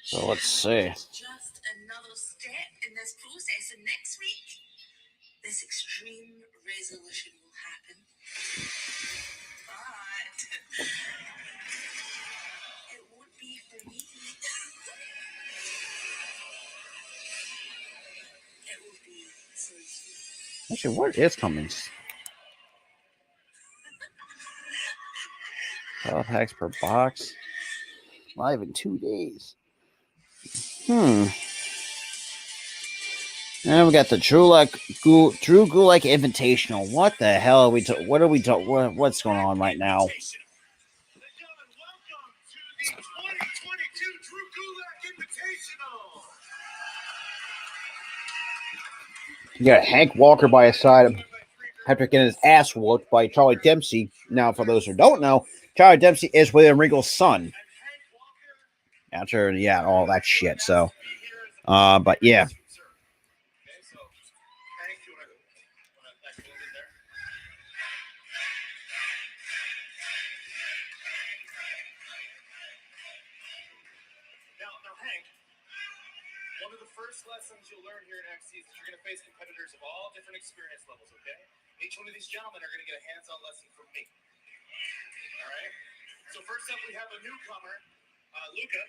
So let's see. Just another step in this process, and next week, this extreme resolution will happen. But it won't be for me. It will be for you. Actually, what is coming? 12 packs per box. Live in 2 days. And we got the Drew Gulak Invitational. What the hell are we what are we what's going on right now? You got Hank Walker by his side after getting his ass whooped by Charlie Dempsey. Now, for those who don't know, Charlie Dempsey is William Regal's son. After, all that shit. So, but yeah. Now, Hank, one of the first lessons you'll learn here at NXT is that you're going to face competitors of all different experience levels, okay? Each one of these gentlemen are going to get a hands-on lesson from me. All right? So first up, we have a newcomer, Luca.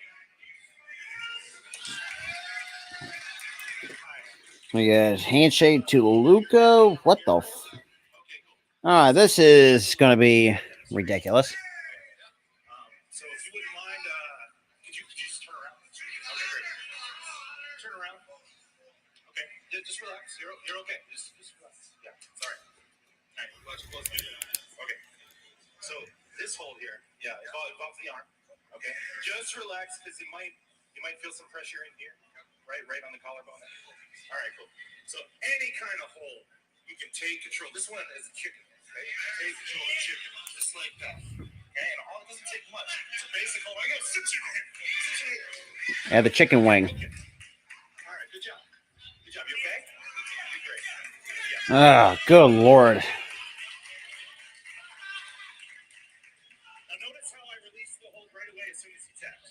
We got handshake to Luca. What the? All right, this is going to be ridiculous. So if you wouldn't mind, could you just turn around? Okay, great. Turn around. Okay, just relax. You're okay. Just relax. Yeah, sorry. All right, close. Okay. So this hold here, yeah, involves the arm. Okay, just relax because you might feel some pressure in here, right on the collarbone. All right, cool. So any kind of hold, you can take control. This one is a chicken. Okay, take control of the chicken, just like that. Okay, and all it doesn't take much. It's a basic hold. I got sit your hand. Yeah, the chicken wing. Okay. All right, good job. You okay? You did great. Oh, Yeah. good Lord. Now notice how I released the hold right away as soon as he tapped.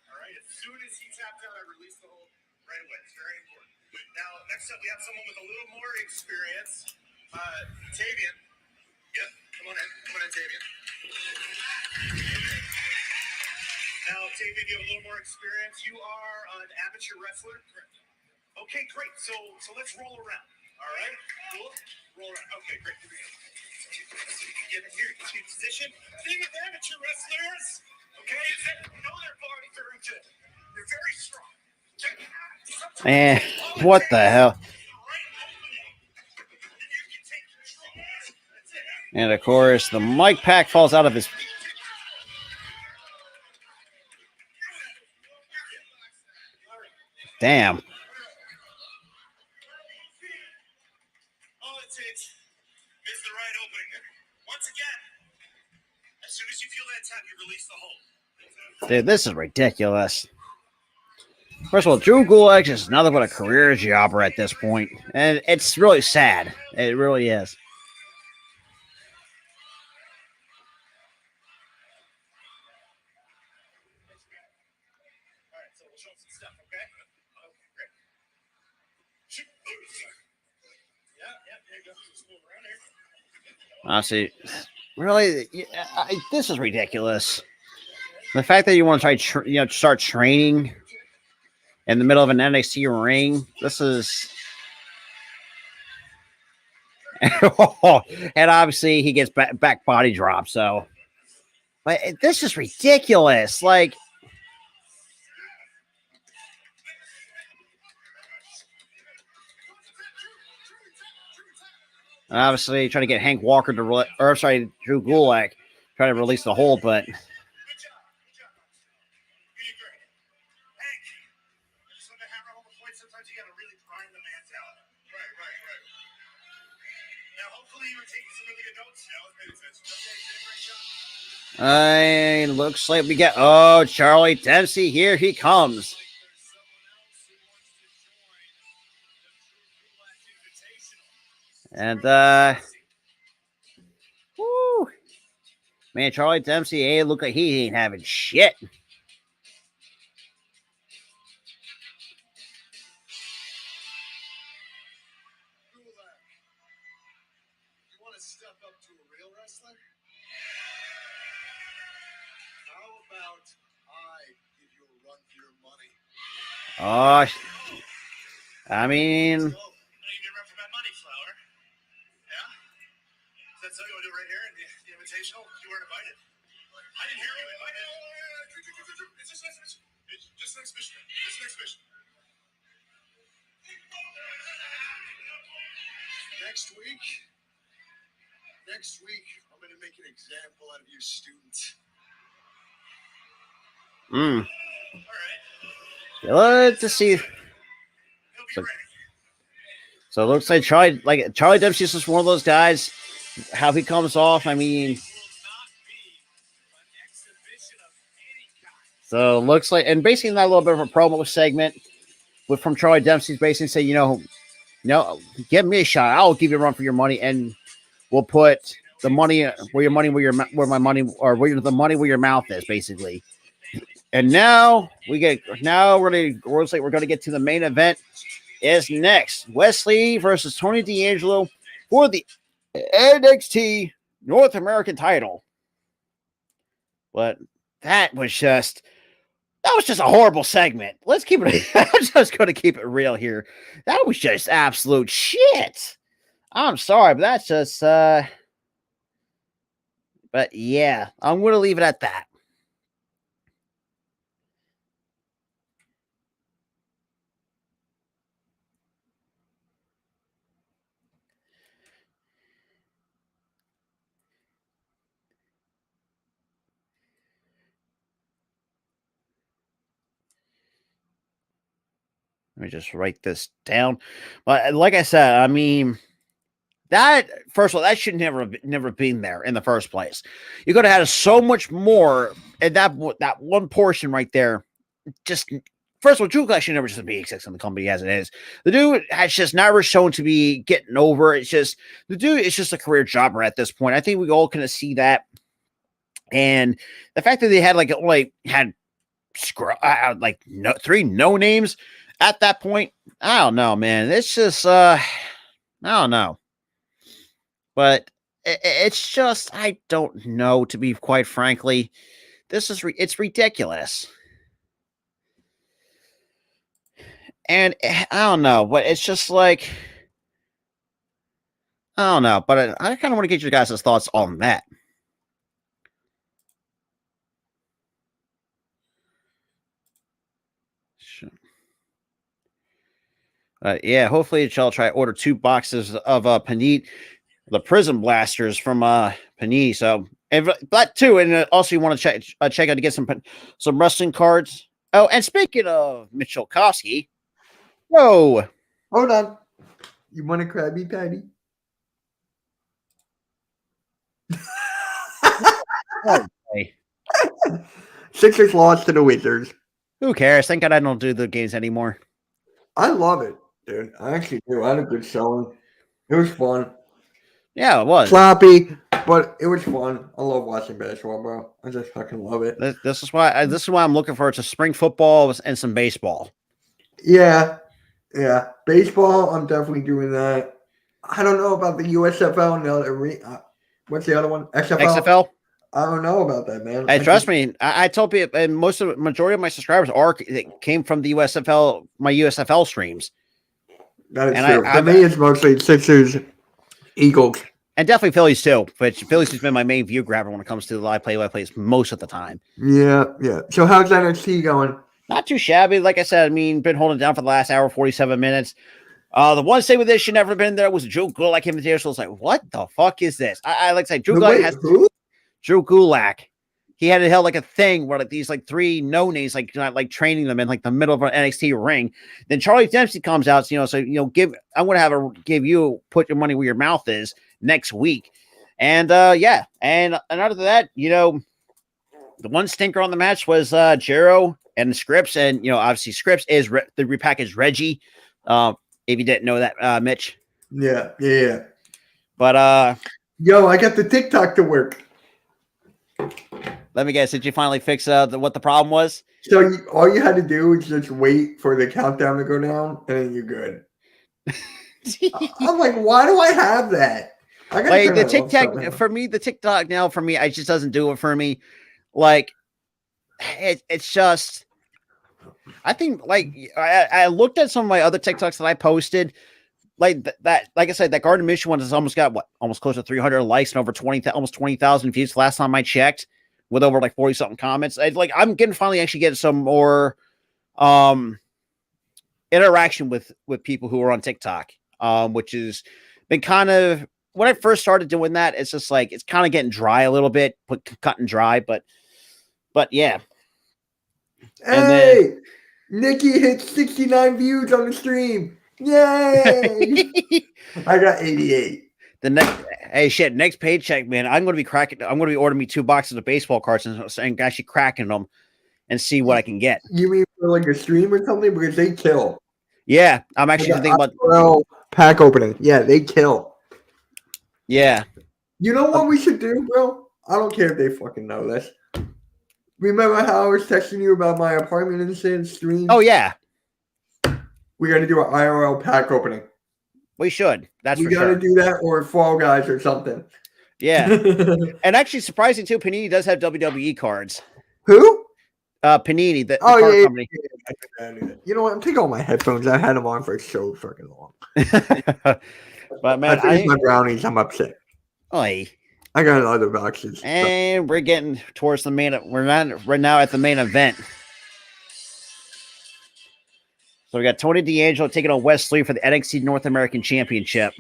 All right, as soon as he tapped out, I released the hold right away. It's very important. Now, next up, we have someone with a little more experience. Tavian. Yep, come on in, Tavian. Now, Tavian, you have a little more experience. You are an amateur wrestler. Correct. Okay, great. So let's roll around. All right, cool. Roll around. Okay, great. Here we go. So you can get in here, you can change position. Thing with amateur wrestlers, okay, is that you know their body very good. They're very strong. Man, what the hell? And of course, the mic pack falls out of his. Damn. All it takes is the right opening there. Once again, as soon as you feel that tap, you release the hold. Dude, this is ridiculous. First of all, Drew Gulak is nothing but a career jobber at this point, and it's really sad. It really is. All right, so we'll show some stuff, okay? Okay, great. Yeah, there you go. Just move around here. Honestly, really, this is ridiculous. The fact that you want to try, start training in the middle of an NXT ring, this is. And obviously, he gets back body drop. So, but this is ridiculous. Like, obviously, trying to get Hank Walker to, Drew Gulak, try to release the hold, but. Good job. You did great. Hank, I just want to hammer home the point. Sometimes you got to really grind the man's out. Right. Now, hopefully, you were taking some really good notes. Yeah, I was paying attention. Okay, you did a great job. Looks like we get. Oh, Charlie Dempsey, here he comes. And, woo. Man, Charlie Dempsey, look like he ain't having shit. You want to step up to a real wrestler? How about I give you a run for your money? Oh, I mean, You need a run for my money, Flower. Yeah? That's what you want to do right here in the invitational? You weren't invited. I didn't hear you invited. It's just next mission. Just next mission. Next week, I'm going to make an example out of your students. All right. let's just see. He'll be ready. So it looks like Charlie Dempsey is just one of those guys. How he comes off, I mean. So it looks like, and basically that little bit of a promo segment from Charlie Dempsey's basically say, give me a shot. I'll give you a run for your money, and we'll put the money where my money, or where the money where your mouth is, basically. And now we're gonna get to the main event. Is next Wesley versus Tony D'Angelo for the NXT North American title. But that was just a horrible segment. Let's keep it. I'm just going to keep it real here. That was just absolute shit. I'm sorry, but that's just But yeah, I'm going to leave it at that. Let me just write this down. But like I said, I mean, that first of all, that should never been there in the first place. You could have had so much more, and that one portion right there. Just first of all, Drew Gulak should never just be executive in the company as it is. The dude has just never shown to be getting over. It's just the dude is just a career jobber at this point. I think we all kind of see that, and the fact that they had three no names at that point, I don't know, man. It's just I don't know. But it's just, I don't know, to be quite frankly. It's ridiculous. And I don't know, but it's just like, I don't know. But I kind of want to get your guys' thoughts on that. Yeah, hopefully I'll try to order 2 boxes of Panini, the Prison Blasters from Panini. So, and that too, and also you want to check out to get some wrestling cards. Oh, and speaking of Michalkowski, whoa, hold on, you want a Krabby Patty? Okay. Sixers lost to the Wizards. Who cares? Thank God I don't do the games anymore. I love it, dude. I actually do. I had a good showing. It was fun. Yeah, it was. Sloppy, but it was fun. I love watching basketball, bro. I just fucking love it. This is why I'm looking forward to spring football and some baseball. Yeah. Baseball, I'm definitely doing that. I don't know about the USFL and the other. What's the other one? XFL. I don't know about that, man. Hey, trust me. I told people, and majority of my subscribers came from the USFL, my USFL streams. That is true. For me, it's mostly Sixers, Eagles, and definitely Phillies too. But Phillies has been my main view grabber when it comes to the live play-by-plays most of the time. Yeah. So how's NXT going? Not too shabby. Like I said, I mean, been holding down for the last hour, 47 minutes. The one thing with this should never been there was Drew Gulak came in there. So I was like, what the fuck is this? I like to say Drew Gulak has who? Drew Gulak. He had held like a thing where like these like 3 no names, like training them in like the middle of an NXT ring. Then Charlie Dempsey comes out, I'm gonna put your money where your mouth is next week. And and other than that, the one stinker on the match was Jero and Scripps, and obviously Scripps is the repackaged Reggie. If you didn't know that, Mitch. Yeah. But yo, I got the TikTok to work. Let me guess. Did you finally fix what the problem was? So all you had to do was just wait for the countdown to go down, and then you're good. I'm like, why do I have that? Like the TikTok for me, it just doesn't do it for me. Like it's just. I think I looked at some of my other TikToks that I posted. Like that, like I said, that Garden Mission one has almost got almost close to 300 likes and over almost 20,000 views last time I checked, with over like 40 something comments. I'm finally getting some more interaction with people who are on TikTok, which has been kind of when I first started doing that. It's just like it's kind of getting dry a little bit, cut and dry, but yeah. Hey, Nikki hit 69 views on the stream. Yay! I got 88. Next paycheck, man. I'm going to be ordering me 2 boxes of baseball cards and actually cracking them and see what I can get. You mean for like a stream or something? Because they kill. Yeah, I'm actually thinking about pack opening. Yeah, they kill. Yeah. You know what we should do, bro? I don't care if they fucking know this. Remember how I was texting you about my apartment incident stream? Oh, yeah. We got to do an IRL pack opening. We should. We got to do that or Fall Guys or something. Yeah. And actually, surprising too, Panini does have WWE cards. Who? Panini, the card company. Yeah. You know what? I'm taking all my headphones. I had them on for so fucking long. But man, I finished my brownies. I'm upset. Oy. I got other boxes. And we're getting towards the main. We're not right now at the main event. So we got Tony D'Angelo taking on Wesley for the NXT North American Championship.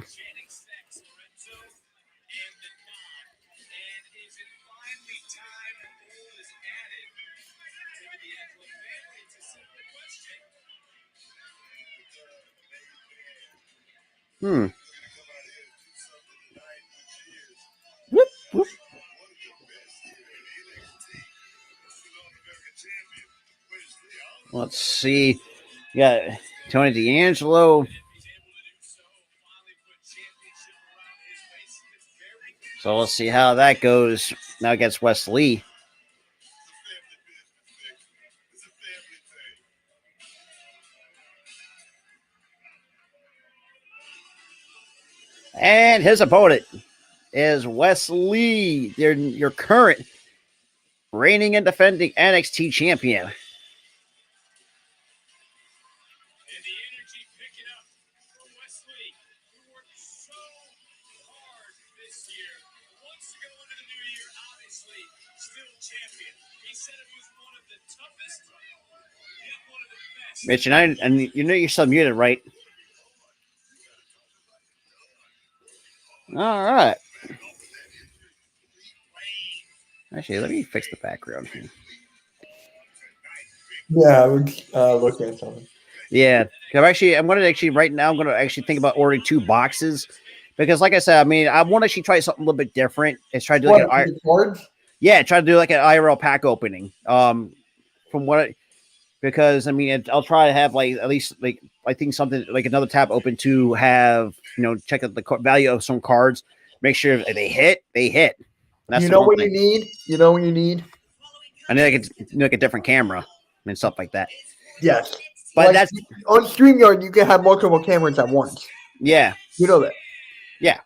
Whoop, whoop. Let's see. Yeah, Tony D'Angelo. So let's see how that goes now against Wesley. And his opponent is Wesley, your current reigning and defending NXT champion. Mitch, and you know you're still muted, right? All right. Actually, let me fix the background here. Yeah, I was looking at something. Yeah, I'm going to think about ordering 2 boxes because, like I said, I mean, I want to actually try something a little bit different. It's try to do like try to do like an IRL pack opening. Because I mean, I'll try to have like at least like I think something like another tab open to have check out the value of some cards, make sure if they hit. That's you know what you need. You know what you need. I need like a different camera and stuff like that. Yes, but like, that's on StreamYard. You can have multiple cameras at once. Yeah, you know that. Yeah,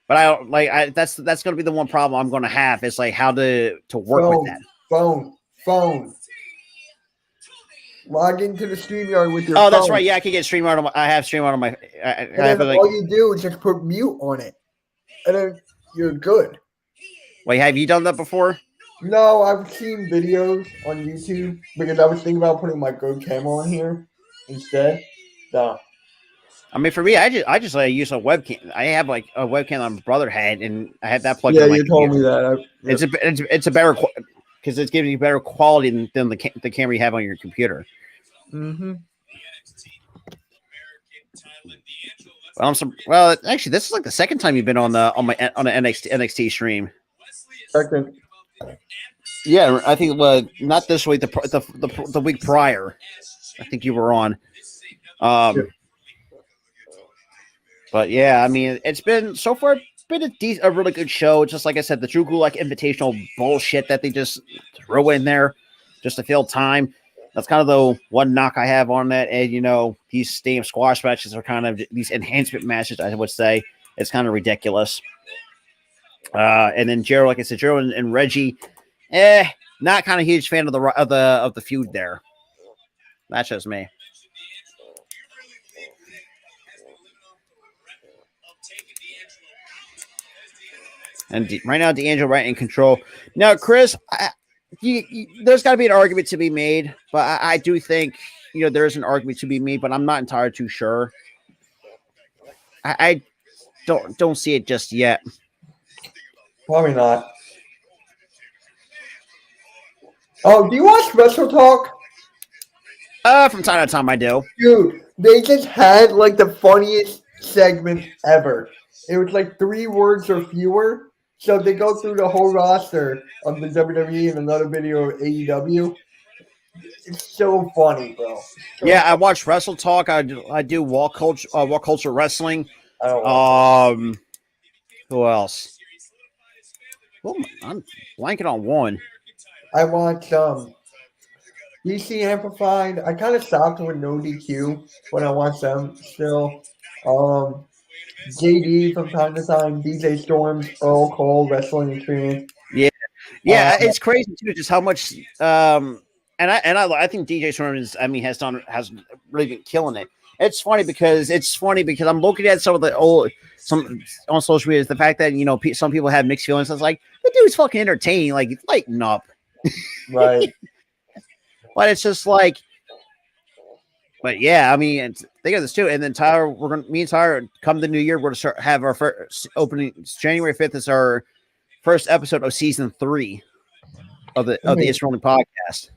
but I don't like. That's going to be the one problem I'm going to have is like how to work with that. Phone. Log into the StreamYard with your phone. Oh, that's right. Yeah, I can get StreamYard. I have StreamYard on my. All you do is just put mute on it, and then you're good. Wait, have you done that before? No, I've seen videos on YouTube because I was thinking about putting my Go camera on here instead. No. I mean, for me, I just use a webcam. I have like a webcam that my brother had, and I have that plugged. Yeah, you told me that. It's a better because it's giving you better quality than the camera you have on your computer. Mm-hmm. Well, actually, this is like the second time you've been on the NXT stream. Second. Yeah, I think not this week. The week prior, I think you were on. But yeah, I mean, it's been so far been a really good show. Just like I said, the Drew Gulak Invitational bullshit that they just throw in there just to fill time. That's kind of the one knock I have on that. And these stadium squash matches are kind of these enhancement matches. I would say it's kind of ridiculous. And then Gerald, like I said, Gerald and Reggie, not kind of huge fan of the feud there. That's just me. And right now, D'Angelo right in control. Now, Chris, there's got to be an argument to be made, but I do think there's an argument to be made, but I'm not entirely too sure. I don't see it just yet. Probably not. Oh, do you watch Wrestle Talk? From time to time, I do. Dude, they just had like the funniest segment ever. It was like 3 words or fewer. So they go through the whole roster of the WWE and another video of AEW. It's so funny, bro. Yeah, I watch Wrestle Talk. I do Walk Culture Wrestling. Who else? Oh, I'm blanking on one. I watch DC Amplified. I kind of stopped with No DQ when I watch them still. JD from time to time, DJ Storm's Earl Cole Wrestling Experience. Yeah, it's crazy too, just how much. And I think DJ Storm has really been killing it. it's funny because I'm looking at some of the some on social media. The fact that some people have mixed feelings. It's like the dude's fucking entertaining. Like lighten up, Right. but it's just like. But yeah, I mean, think of this too. And then Tyler, me and Tyler, come the new year, we're going to have our first opening. January 5th is our first episode of season 3 of the It's Rolling podcast.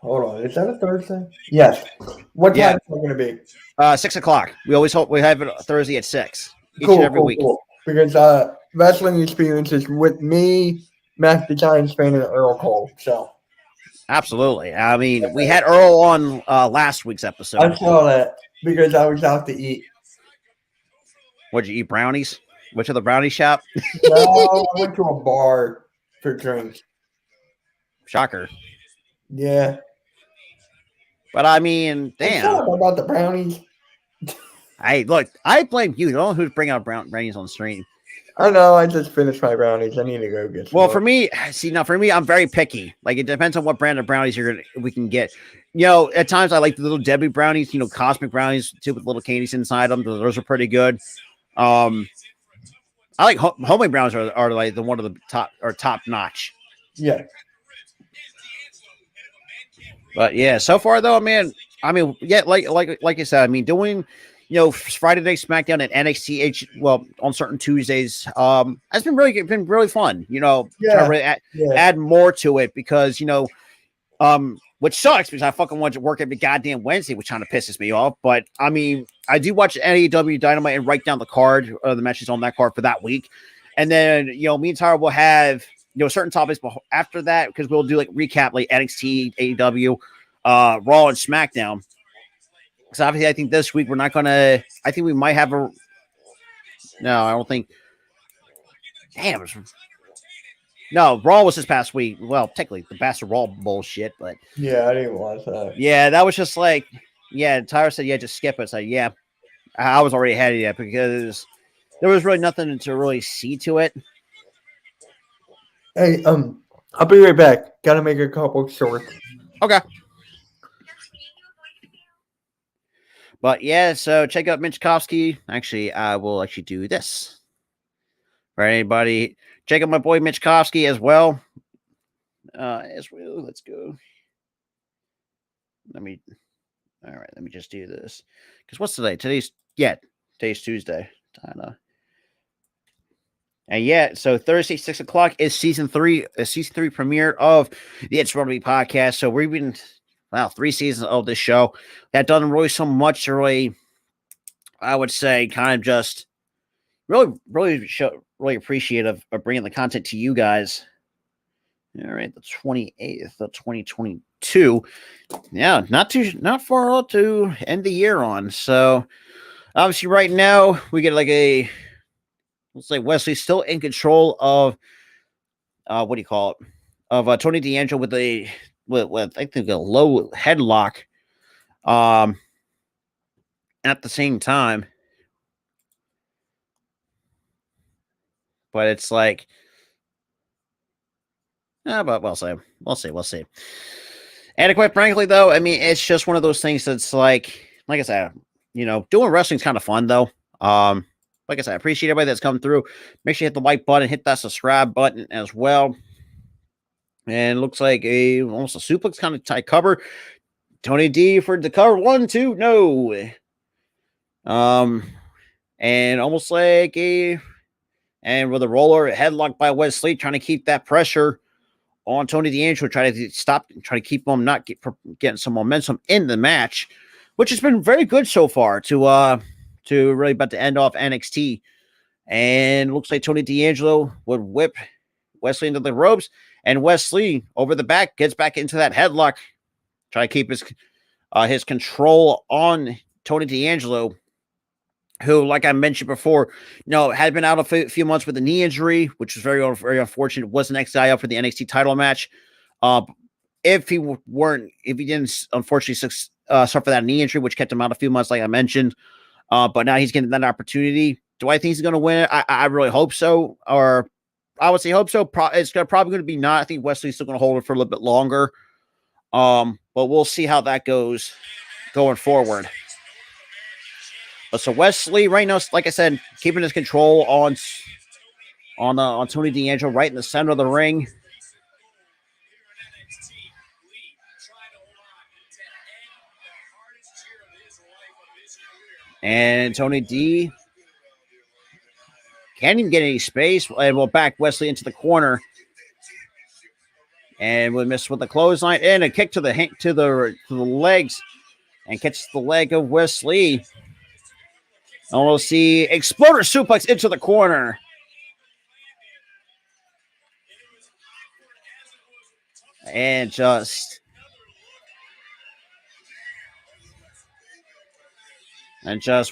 Hold on, is that a Thursday? Yes. What time is it going to be? 6 o'clock. We always hope we have it Thursday at 6 each and every week. Cool. Because wrestling experiences with me, Matt the Giants fan, and Earl Cole. So. Absolutely. I mean, we had Earl on last week's episode. I saw that because I was out to eat. What'd you eat? Brownies? Went to the brownie shop? No, I went to a bar for drinks. Shocker. Yeah. But I mean, damn. About the brownies. Hey, look, I blame you. Don't know who's bringing out brownies on the stream. I know. I just finished my brownies. I need to go get some. Well, for me, I'm very picky. Like, it depends on what brand of brownies we can get. At times I like the little Debbie brownies, cosmic brownies too, with little candies inside them. Those are pretty good. I like homemade brownies are like the one of the top notch. Yeah. But yeah, so far though, man, I mean, yeah, like I said, I mean, doing Friday Night SmackDown at NXT on certain Tuesdays, has been really fun. To really add more to it because which sucks because I fucking want to work every goddamn Wednesday, which kind of pisses me off. But I mean, I do watch AEW Dynamite and write down the card or the matches on that card for that week, and then me and Tyler will have certain topics after that because we'll do like recap like NXT, AEW, Raw, and SmackDown. Because obviously, I think this week we're not gonna. I think we might have a. No, I don't think. Damn. No, Raw was this past week. Well, technically, the Bastard Raw bullshit, but yeah, I didn't watch that. Yeah, that was just like, yeah. Tyler said, yeah, just skip it. So yeah, I was already ahead of you because there was really nothing to really see to it. Hey, I'll be right back. Gotta make a couple shorts. Okay. But yeah, so check out Michkowski. Actually, I will actually do this for anybody. Check out my boy Michkowski as well. Let's go. Let me just do this. Because what's today? Today's Tuesday. I know. And yeah, so Thursday, 6 o'clock is season 3 premiere of the It's Rugby podcast. So we've been 3 seasons of this show. That doesn't really so much to really, I would say, kind of just really appreciative of bringing the content to you guys. All right, the 28th of 2022. Yeah, not far out to end the year on. So obviously right now we get like let's say Wesley's still in control of what do you call it? Of Tony D'Angelo with I think a low headlock. At the same time. But it's like but we'll see. And quite frankly, though, I mean, it's just one of those things that's like I said, doing wrestling's kind of fun, though. Like I said, I appreciate everybody that's come through. Make sure you hit the like button, hit that subscribe button as well. And it looks like almost a suplex kind of tight cover. Tony D for the cover. 1, 2, no. And almost like and with a roller headlock by Wesley, trying to keep that pressure on Tony D'Angelo, try to keep him getting some momentum in the match, which has been very good so far to really about to end off NXT. And looks like Tony D'Angelo would whip Wesley into the ropes, and Wesley over the back gets back into that headlock, try to keep his control on Tony D'Angelo, who, like I mentioned before, had been out a few months with a knee injury, which was very, very unfortunate. Was the next guy up for the NXT title match. If he didn't unfortunately suffer that knee injury, which kept him out a few months, like I mentioned, but now he's getting that opportunity. Do I think he's going to win it? I really hope so, or I would say hope so. It's probably going to be not. I think Wesley's still going to hold it for a little bit longer. But we'll see how that goes going forward. But so Wesley right now, like I said, keeping his control on Tony D'Angelo right in the center of the ring. And Tony D can't even get any space, and we'll back Wesley into the corner. And we miss with the clothesline and a kick to the legs, and catches the leg of Wesley. And we'll see Exploder suplex into the corner. And just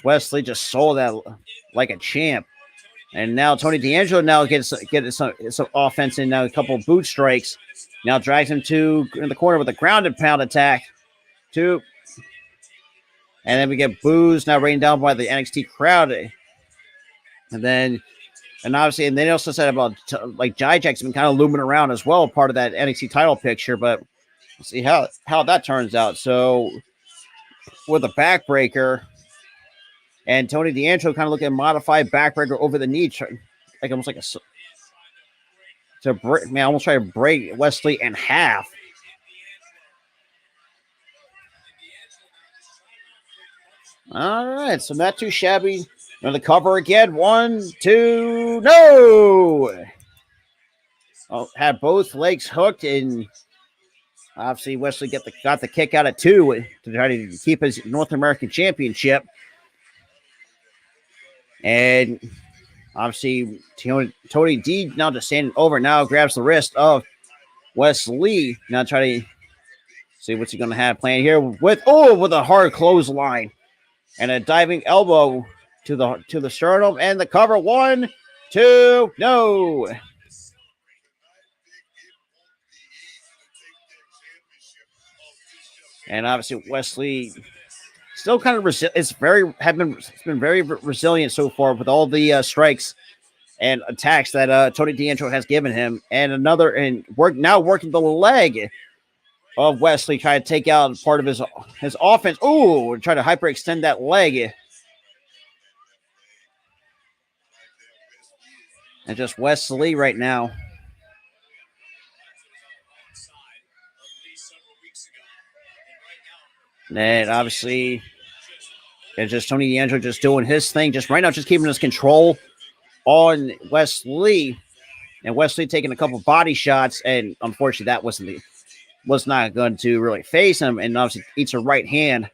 Wesley just sold that like a champ. And now Tony D'Angelo now gets some offense in, now a couple of boot strikes. Now drags him in the corner with a grounded pound attack. 2. And then we get boos now rained down by the NXT crowd. And then they also said about like Jajak's been kind of looming around as well, part of that NXT title picture, but we'll see how that turns out. So with a backbreaker, and Tony D'Angelo kind of looking at a modified backbreaker over the knee, like almost like almost try to break Wesley in half. All right, so not too shabby. On the cover again. 1, 2, no! Oh, had both legs hooked, and obviously Wesley got the kick out at 2 to try to keep his North American Championship. And obviously Tony D now just standing over, now grabs the wrist of Wesley. Now try to see what's he going to have planned here with a hard clothesline and a diving elbow to the sternum, and the cover. 1, 2, no. And obviously Wesley still kind of it's been very resilient so far with all the strikes and attacks that Tony D'Angelo has given him. And working the leg of Wesley, trying to take out part of his offense. Ooh, try to hyperextend that leg. And just Wesley right now. And obviously, it's just Tony D'Angelo just doing his thing. Just right now, just keeping his control on Wesley. And Wesley taking a couple body shots. And unfortunately, that was not going to really face him. And obviously, eats a right hand.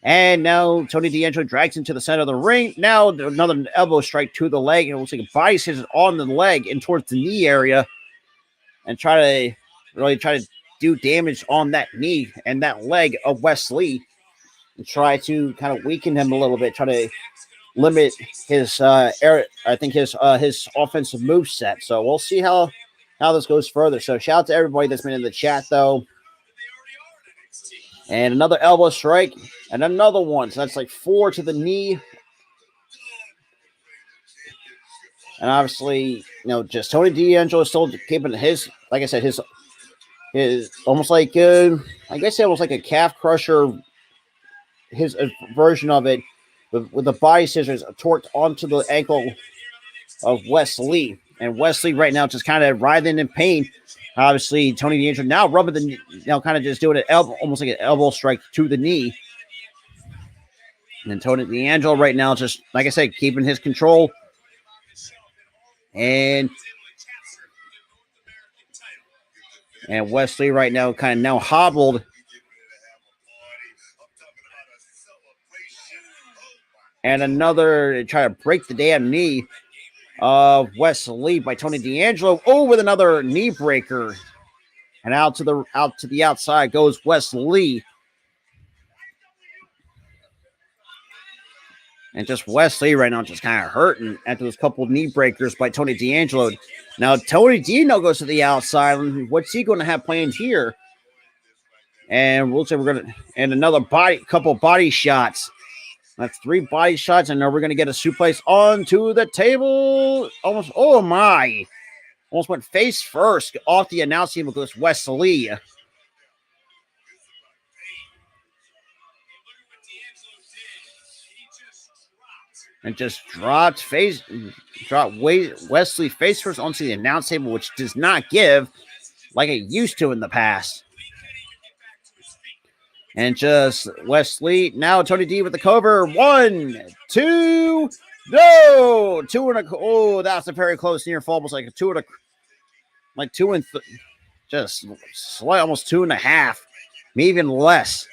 And now Tony D'Angelo drags him to the center of the ring. Now another elbow strike to the leg. And it looks like a body scissors on the leg and towards the knee area. And try to do damage on that knee and that leg of Wesley. And try to kind of weaken him a little bit. Try to limit his his offensive moveset. So we'll see how this goes further. So shout out to everybody that's been in the chat though. And another elbow strike. And another one. So that's like 4 to the knee. And obviously, just Tony D'Angelo still keeping his, like I said, his almost like, I guess almost like a calf crusher, his version of it, with the body scissors torqued onto the ankle of Wesley. And Wesley right now just kind of writhing in pain. Obviously, Tony D'Angelo now rubbing kind of just doing an elbow, almost like an elbow strike to the knee. And Tony D'Angelo right now just, like I said, keeping his control. And Wesley right now kind of hobbled. And another try to break the damn knee of Wesley by Tony D'Angelo. Oh, with another knee breaker. And out to the outside goes Wesley. And just Wesley right now just kind of hurting after those couple of knee breakers by Tony D'Angelo. Now Tony D'Angelo goes to the outside. What's he going to have planned here? And we'll say another couple body shots. That's 3 body shots, and now we're going to get a suplex onto the table. Almost went face first off the announce table goes Wesley. and just dropped Wesley face first onto the announce table, which does not give like it used to in the past. And just Wesley. Now Tony D with the cover. 1, 2, no! 2 and a. Oh, that's a very close near fall. Almost like a 2 and a. Like 2 and. Just slight, almost 2.5. Maybe even less.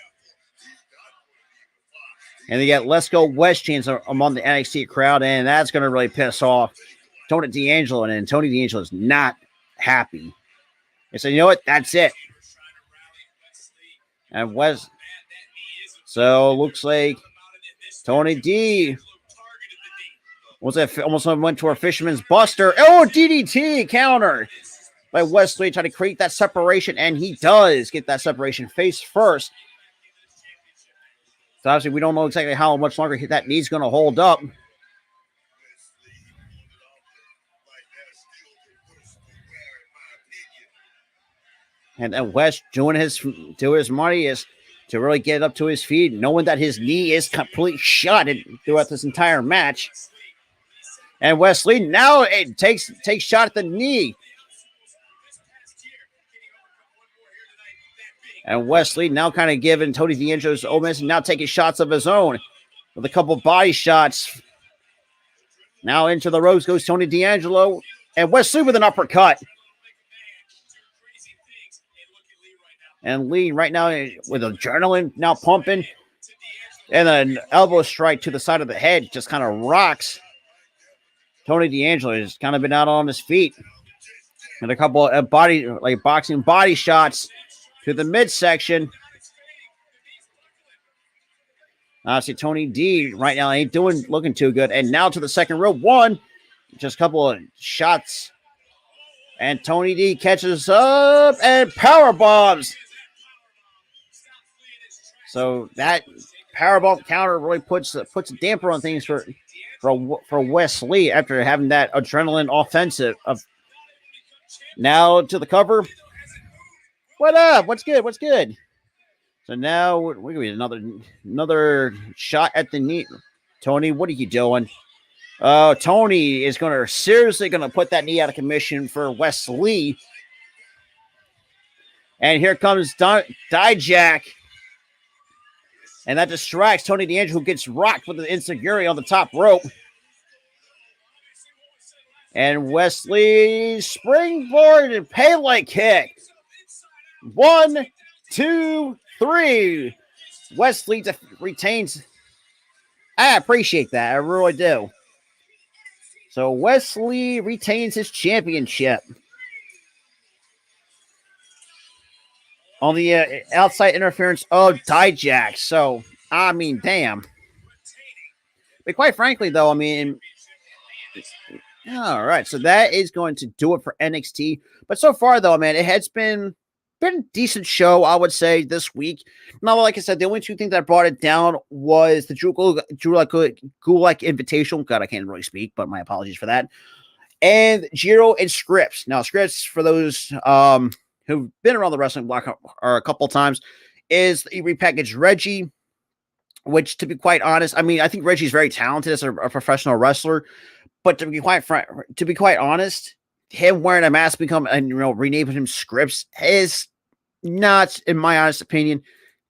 And they get Let's Go West chants among the NXT crowd. And that's going to really piss off Tony D'Angelo. And Tony D'Angelo is not happy. They said, you know what? That's it. And so looks like Tony D almost went to a Fisherman's Buster. Oh, DDT counter by Wesley, trying to create that separation, and he does get that separation face first. So obviously, we don't know exactly how much longer that knee's going to hold up. And then West doing his money is to really get up to his feet, knowing that his knee is completely shut throughout this entire match. And Wesley now it takes shot at the knee. And Wesley now kind of giving Tony D'Angelo's omens and now taking shots of his own with a couple body shots. Now into the ropes goes Tony D'Angelo and Wesley with an uppercut. And Lee right now with adrenaline now pumping. And an elbow strike to the side of the head just kind of rocks. Tony D'Angelo has kind of been out on his feet. And a couple of boxing body shots to the midsection. Obviously, Tony D right now ain't looking too good. And now to the second rope. One, just a couple of shots. And Tony D catches up and power bombs. So that powerbomb counter really puts a damper on things for Wesley after having that adrenaline offensive. Now to the cover. What up? What's good? So now we're gonna be another shot at the knee. Tony, what are you doing? Tony is seriously gonna put that knee out of commission for Wesley. And here comes Dijak. And that distracts Tony D'Angelo, who gets rocked with the insecurity on the top rope. And Wesley springboard and Pele kick. 1, 2, 3. Wesley retains. I appreciate that. I really do. So Wesley retains his championship. On the outside interference of Dijak. So, I mean, damn. But quite frankly, though, I mean, all right. So that is going to do it for NXT. But so far, though, man, it has been a decent show, I would say, this week. Now, like I said, the only two things that brought it down was the Drew Gulak Invitational. God, I can't really speak, but my apologies for that. And Jiro and Scripps. Now, Scripps, for those who've been around the wrestling block a couple times, is he repackaged Reggie, which, to be quite honest, I mean, I think Reggie's very talented as a professional wrestler, but to be quite honest, him wearing a mask renaming him Scripps is not, in my honest opinion,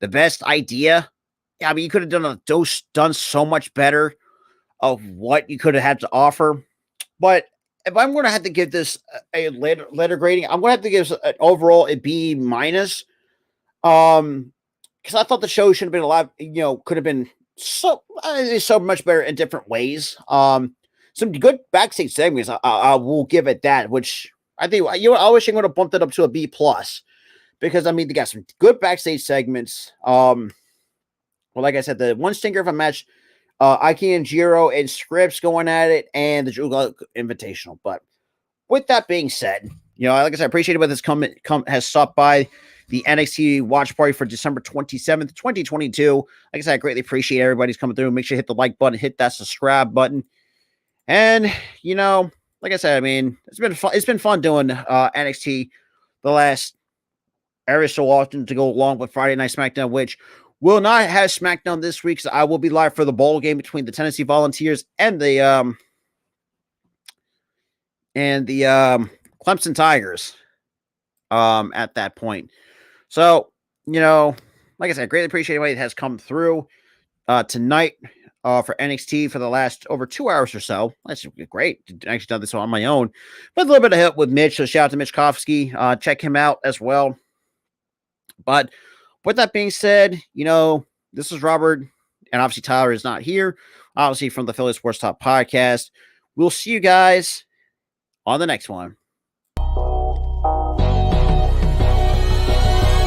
the best idea. I mean, you could have done so much better of what you could have had to offer. But if I'm going to have to give this a letter grading, I'm going to have to give an overall a B-. Because I thought the show should have been a lot, could have been so much better in different ways. Some good backstage segments, I will give it that, which I think, I wish I would have bumped it up to a B+. Because, I mean, they got some good backstage segments. Well, like I said, the one stinker of a match, Ike and Jiro and Scripps going at it, and the Drew Gulak Invitational. But with that being said, like I said, I appreciate it when this has stopped by the NXT Watch Party for December 27th, 2022. Like I said, I greatly appreciate everybody's coming through. Make sure you hit the like button, hit that subscribe button. And, like I said, I mean, it's been fun doing NXT the last every so often to go along with Friday Night SmackDown, which Will not have SmackDown this week, so I will be live for the bowl game between the Tennessee Volunteers and the Clemson Tigers at that point. So, like I said, greatly appreciate anybody that has come through tonight for NXT for the last over 2 hours or so. That's great. I actually done this on my own, but a little bit of help with Mitch. So shout out to Mitch Kofsky. Check him out as well. But with that being said, this is Robert, and obviously Tyler is not here, obviously from the Philly Sports Talk podcast. We'll see you guys on the next one.